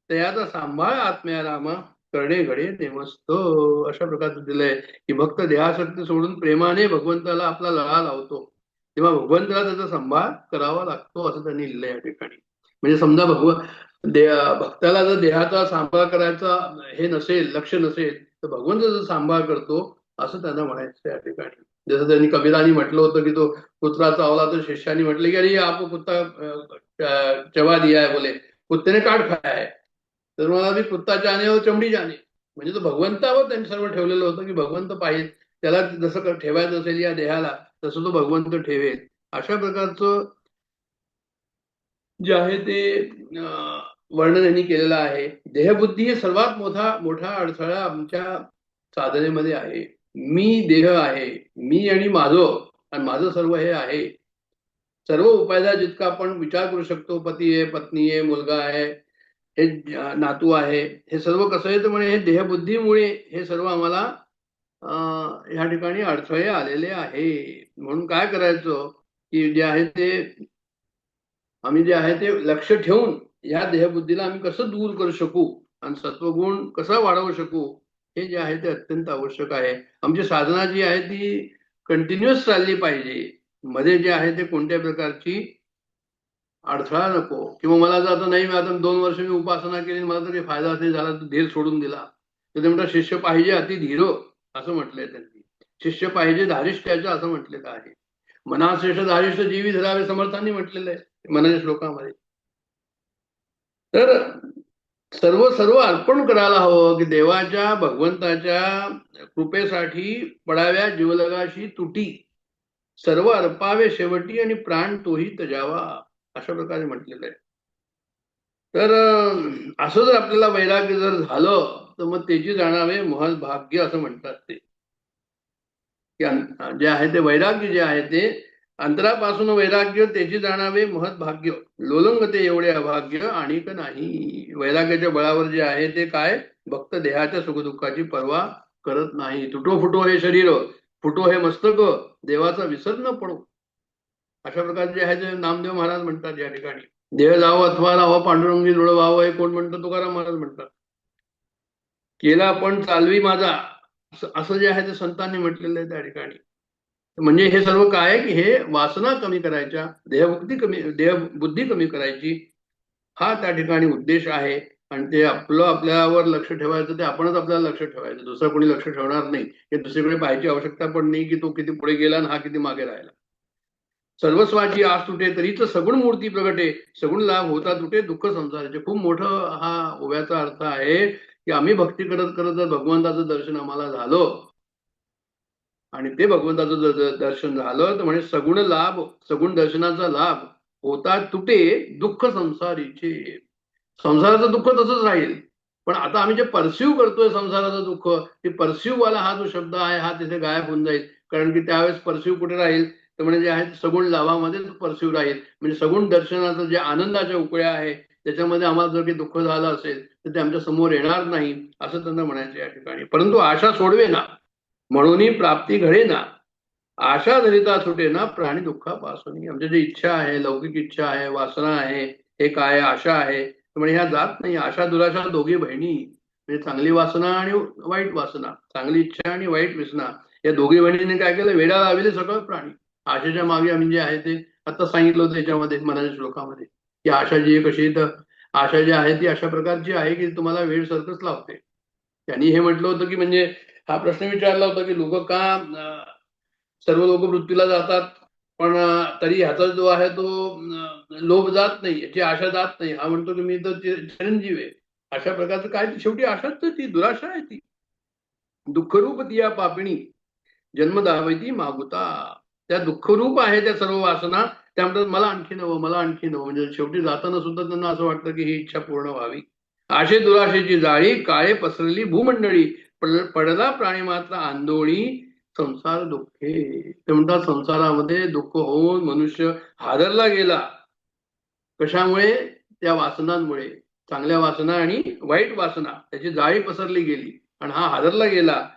तयाचा सांभाळ आत्म्या रामा करणे घडे नेमस्त. अशा प्रकारचं दिलंय की भक्त देहासक्ती सोडून प्रेमाने भगवंताला आपला लळा लावतो, तेव्हा भगवंताला त्याचा सांभाळ करावा लागतो, असं त्यांनी लिहिलंय या ठिकाणी. म्हणजे समजा भक्ताला जर देहाचा सांभाळ करायचा हे नसेल, लक्ष नसेल, तर भगवंत जर सांभाळ करतो असं त्यांना म्हणायचं या ठिकाणी. जसं त्यांनी कबीरानी म्हटलं होतं की तो कुत्रा चावला तर शिष्यानी म्हटलं की अरे आपको कुत्ता चबा दिया है, बोले कुत्ते ने काट खाया है. तर मला मी कुत्ता जाणे व चमडी जाणे, म्हणजे तो भगवंतावर त्यांनी सर्व ठेवलेलं होतं की भगवंत पाहिजे, त्याला जसं ठेवायचं असेल या देहाला तसं तो भगवंत ठेवेल. अशा प्रकारचं जे आहे ते वर्णन यांनी केलेलं आहे. देहबुद्धी हे सर्वात मोठा अडथळा आमच्या साधनेमध्ये आहे. मी देह आहे, मी आणि माझं सर्व हे आहे. सर्व उपायदा जितका आपण विचार करू शकतो, पती आहे, पत्नी आहे, मुलगा आहे, हे नातू आहे, हे सर्व कसं आहे तर म्हणे हे देहबुद्धीमुळे हे सर्व आम्हाला ह्या ठिकाणी अडथळे आलेले आहे. म्हणून काय करायचं की जे आहे ते आम्ही जे आहे ते लक्ष ठेवून या देहबुद्धीला आम्ही कसं दूर करू शकू आणि सत्वगुण कसा वाढवू शकू, हे जे आहे ते अत्यंत आवश्यक आहे. आमची साधना जी आहे ती कंटिन्युअस चालली पाहिजे. मध्ये जे आहे ते कोणत्या प्रकारची अडथळा नको. किंवा मला जर आता नाही, आता 2 वर्ष मी उपासना केली, मला तर काही फायदा नाही झाला, धीर सोडून दिला, तर ते म्हणतात शिष्य पाहिजे अति धीर, असं म्हटलंय त्यांनी. शिष्य पाहिजे धारिष्ट्याचं, असं म्हटलेलं आहे. मनाश्रेष्ठ धारिष्ठ जीवी धरावे, समर्थांनी म्हटलेलं आहे मनाच्या श्लोकामध्ये. तर सर्व सर्व अर्पण करायला हवं की देवाच्या भगवंताच्या कृपेसाठी पडाव्या जीवलगाशी तुटी, सर्व अर्पावे शेवटी आणि प्राण तोही तजावा, अशा प्रकारे म्हटलेलं आहे. तर असं जर आपल्याला वैराग्य जर झालं तर मग त्याची जाणावे महत् भाग्य, असं म्हणतात ते. जे आहे ते वैराग्य जे आहे ते अंतरापासून वैराग्य त्याची जाणावे महत् भाग्य. लोलंग ते एवढे अभाग्य आणिक नाही. वैराग्याच्या बळावर जे आहे ते काय, भक्त देहाच्या सुखदुःखाची पर्वा करत नाही. तुटो फुटो हे शरीर, फुटो हे मस्तक, देवाचा विसर न पडो. अशा प्रकारे जे आहे ते नामदेव महाराज म्हणतात या ठिकाणी. देह जावो अथवा राहावं पांडुरंगी दृढ व्हावं, हे कोण म्हणतं, तुकाराम महाराज म्हणतात. केला पण चालवी माझा, असं जे आहे ते संतांनी म्हटलेलं आहे त्या ठिकाणी. म्हणजे हे सर्व काय आहे की हे वासना कमी करायच्या, देहबुद्धी कमी करायची, हा त्या ठिकाणी उद्देश आहे. आणि ते आपल्यावर लक्ष ठेवायचं, ते आपणच आपल्याला लक्ष ठेवायचं, दुसरं कोणी लक्ष ठेवणार नाही. हे दुसरीकडे पाहायची आवश्यकता पण नाही की तो किती पुढे गेला आणि हा किती मागे राहिला. सर्वस्वाची आस तुटे तरीच सगुण मूर्ती प्रगटे, सगुण लाभ होता तुटे दुःख संसाराचे. खूप मोठं हा ओव्याचा अर्थ आहे की आम्ही भक्ती करत करत जर भगवंताचं दर्शन आम्हाला झालं आणि ते भगवंताचं दर्शन झालं तर म्हणे सगुण लाभ, सगुण दर्शनाचा लाभ होता तुटे दुःख संसारीचे. संसाराचं दुःख तसंच राहील, पण आता आम्ही जे परस्यू करतोय संसाराचं दुःख, ते परस्यू वाला हा जो शब्द आहे हा तिथे गायब होऊन जाईल. कारण की त्यावेळेस परस्यू कुठे राहील तर म्हणजे जे आहे सगुण लाभामध्ये परस्यू राहील. म्हणजे सगुण दर्शनाचं जे आनंदाच्या उकळ्या आहे त्याच्यामध्ये आम्हाला जर काही दुःख झालं असेल तर ते आमच्या समोर येणार नाही असं त्यांना म्हणायचं या ठिकाणी. परंतु आशा सोडवे ना म्हणून प्राप्ती घडे ना, आशा धरिता सुटे ना प्राणी दुःखापासून. आमची जी इच्छा आहे, लौकिक इच्छा आहे, वासना आहे, हे काय आशा आहे, म्हणजे ह्या जात नाही. आशा दुराशा दोघी बहिणी, म्हणजे चांगली वासना आणि वाईट वासना, चांगली इच्छा आणि वाईट वासना, या दोघी बहिणींनी काय केलं, वेडा लावले सगळं प्राणी. आशेच्या मागे आम्ही जे आहे ते आता सांगितलं होतं त्याच्यामध्ये मनाच्या श्लोकामध्ये, की आशा जी आहे कशी, तर आशा जी आहे ती अशा प्रकारची आहे की तुम्हाला वेळ सारखंच लावते. त्यांनी हे म्हटलं होतं की म्हणजे हा प्रश्न विचारला होता की लोक का सर्व लोक मृत्यूला जातात पण तरी ह्याचा जो आहे तो लोभ जात नाही, याची आशा जात नाही. हा म्हणतो की मी तर चिरंजीव आहे. अशा प्रकारचं काय, शेवटी आशाच तर ती दुराशा आहे, ती दुःखरूप ती या पापिणी जन्म दावती मागुता. त्या दुःखरूप आहे त्या सर्व वासना. त्यामुळे मला आणखी नवं, मला आणखी नवं, म्हणजे शेवटी जाताना सुद्धा त्यांना असं वाटतं की ही इच्छा पूर्ण व्हावी. आशे दुराशेची जाळी काळे पसरली भूमंडळी, पडला प्राणी मात्र आंदोळी संसार दुःखे. ते म्हणतात संसारामध्ये दुःख होऊन मनुष्य हादरला गेला. कशामुळे? त्या वासनांमुळे, चांगल्या वासना आणि वाईट वासना, त्याची जाळी पसरली गेली आणि हा हादरला गेला.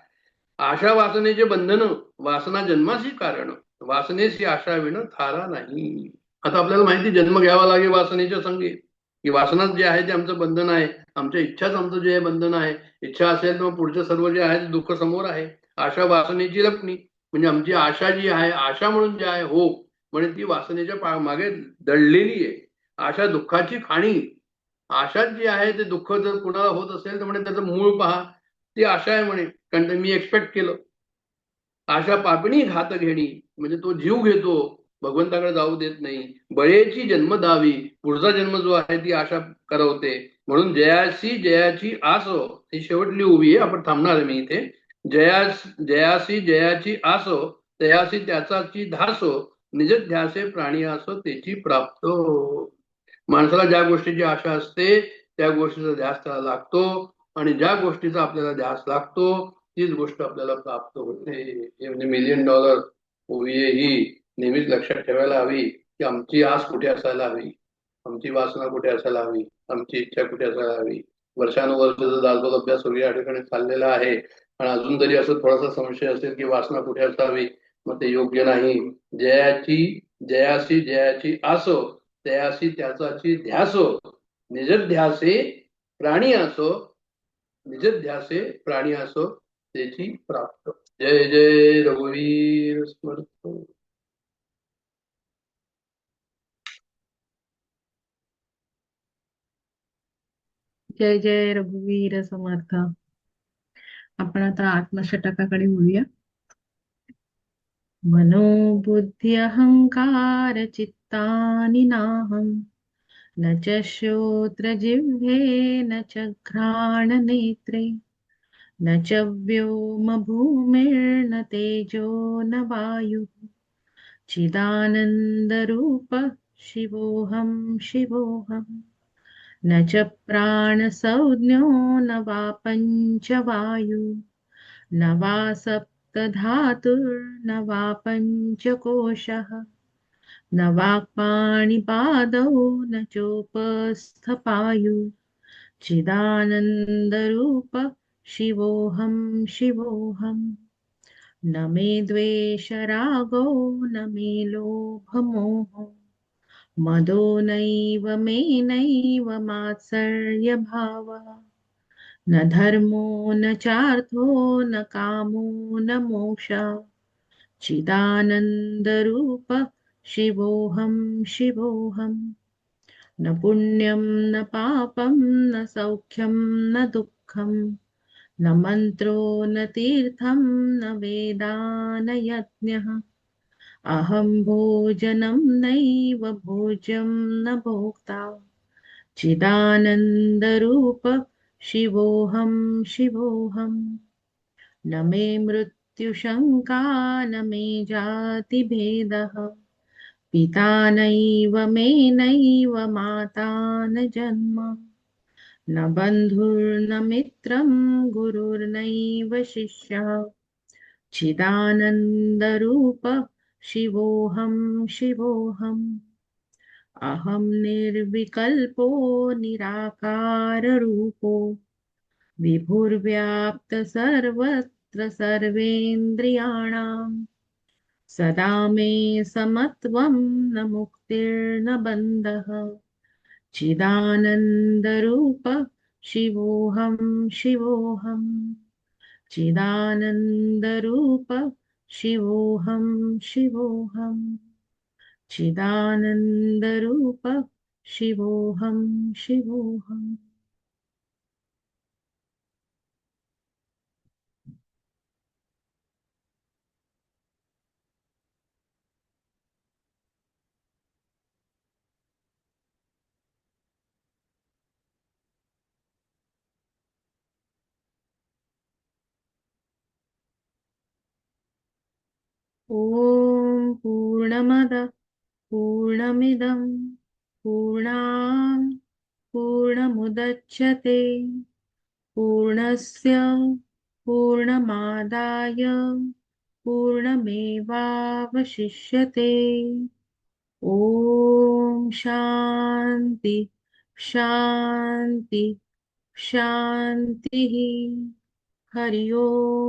आशा वासनेचे बंधन, वासना जन्माशी कारण, वासनेशी आशा विण थारा नाही. आता आपल्याला माहिती जन्म घ्यावा लागेल वासनेच्या संगे, की वासना जे आहे ते आमचं बंधन आहे, आमच्या इच्छाच आमचं जे बंधन आहे. इच्छा असेल तर पुढचं सर्व जे आहे ते दुःख समोर आहे. आशा वासनेची लपणी, म्हणजे आमची आशा जी आहे, आशा म्हणून जे आहे हो, म्हणजे ती वासनेच्या मागे दडलेली आहे. आशा दुःखाची खाणी. आशा जी आहे ते दुःख जर कुणाला होत असेल तर म्हणे त्याचं मूळ पहा, ती आशा आहे म्हणे. कारण मी एक्सपेक्ट केलं. आशा पापणी घात घेणी, म्हणजे तो जीव घेतो, भगवंताकडे जाऊ देत नाही. बळेची जन्म दावी, पुढचा जन्म जो आहे ती आशा करवते. म्हणून जयासी जयाची आसो, ही शेवटली उभी आहे, आपण थांबणार आहे मी इथे. जयासी जयाची आसो, तयासी त्याचाची धासो, निज ध्यासे प्राणी असो त्याची प्राप्तो. माणसाला ज्या गोष्टीची आशा असते त्या गोष्टीचा ध्यास त्याला लागतो, आणि ज्या गोष्टीचा आपल्याला ध्यास लागतो तीच गोष्ट आपल्याला प्राप्त होते. हे म्हणजे $1,000,000 मूवी ही नेहमीच लक्षात ठेवायला हवी, की आमची आस कुठे असायला हवी, आमची वासना कुठे असायला हवी, आमची इच्छा कुठे असायला हवी. वर्षानुवर्षाचा दासबोध अभ्यास वगैरे या ठिकाणी चाललेला आहे, आणि अजून तरी असं थोडासा संशय असेल की वासना कुठे असावी, मग ते योग्य नाही. जयासी जयाची आसो, तयासी त्याचाची ध्यासो, निजध्यासे प्राणी असो, निजध्यासे प्राणी असो त्याची प्राप्त. जय जय रघुवीर समर्थ. जय जय रघुवीर समर्थ. आपण आता आत्मषटकाकडे बोलूया. मनोबुद्धी अहंकार चित्तानि नाहं, न च श्रोत्रजिह्वे न च घ्राणनेत्रे, न च व्योमभूमिर्न तेजो न वायुः, चिदानन्दरूपः शिवोऽहं शिवोऽहम्. न च प्राणसंज्ञो न वा पञ्चवायु, न वा सप्तधातुर्न वा पञ्चकोशः, न वाक्पाणिपादौ न चोपस्थपायु, चिदानन्दरूपः शिवोऽहं शिवोऽहम्. न मे द्वेषरागो न मे लोभमोहो, मदो नैव मे नैव मात्सर्यभावः, न धर्मो न चार्थो न कामो न मोक्षः, चिदानन्दरूपः शिवोऽहं शिवोऽहम्. न पुण्यं न पापं न सौख्यं न दुःखं, न मन्त्रो न तीर्थं न वेदा न यज्ञः, अहं भोजनं नैव भोज्यं न भोक्ता, चिदानन्दरूपः शिवोऽहं शिवोऽहम्. न मे मृत्यु मृत्युशङ्का न मे जातिभेदः पिता नैव मे नैव माता न जन्म न बन्धुर्न मित्रं गुरुर्नैव शिष्यः चिदानन्दरूप शिवोऽहं शिवोऽहम् अहं निर्विकल्पो निराकाररूपो विभुर्व्याप्तसर्वत्र सर्वेन्द्रियाणां सदा मे समत्वं न मुक्तिर्न बन्धः चिदानन्दरूप शिवोऽहं शिवोऽहम् चिदानन्दरूप शिवोऽहं शिवोऽहम् चिदानन्दरूप शिवोऽहं शिवोऽहम् ॐ पूर्णमदः पूर्णमिदं पूर्णात् पूर्णमुदच्यते पूर्णस्य पूर्णमादाय पूर्णमेवावशिष्यते ॐ शान्ति शान्ति शान्तिः हरि ओम्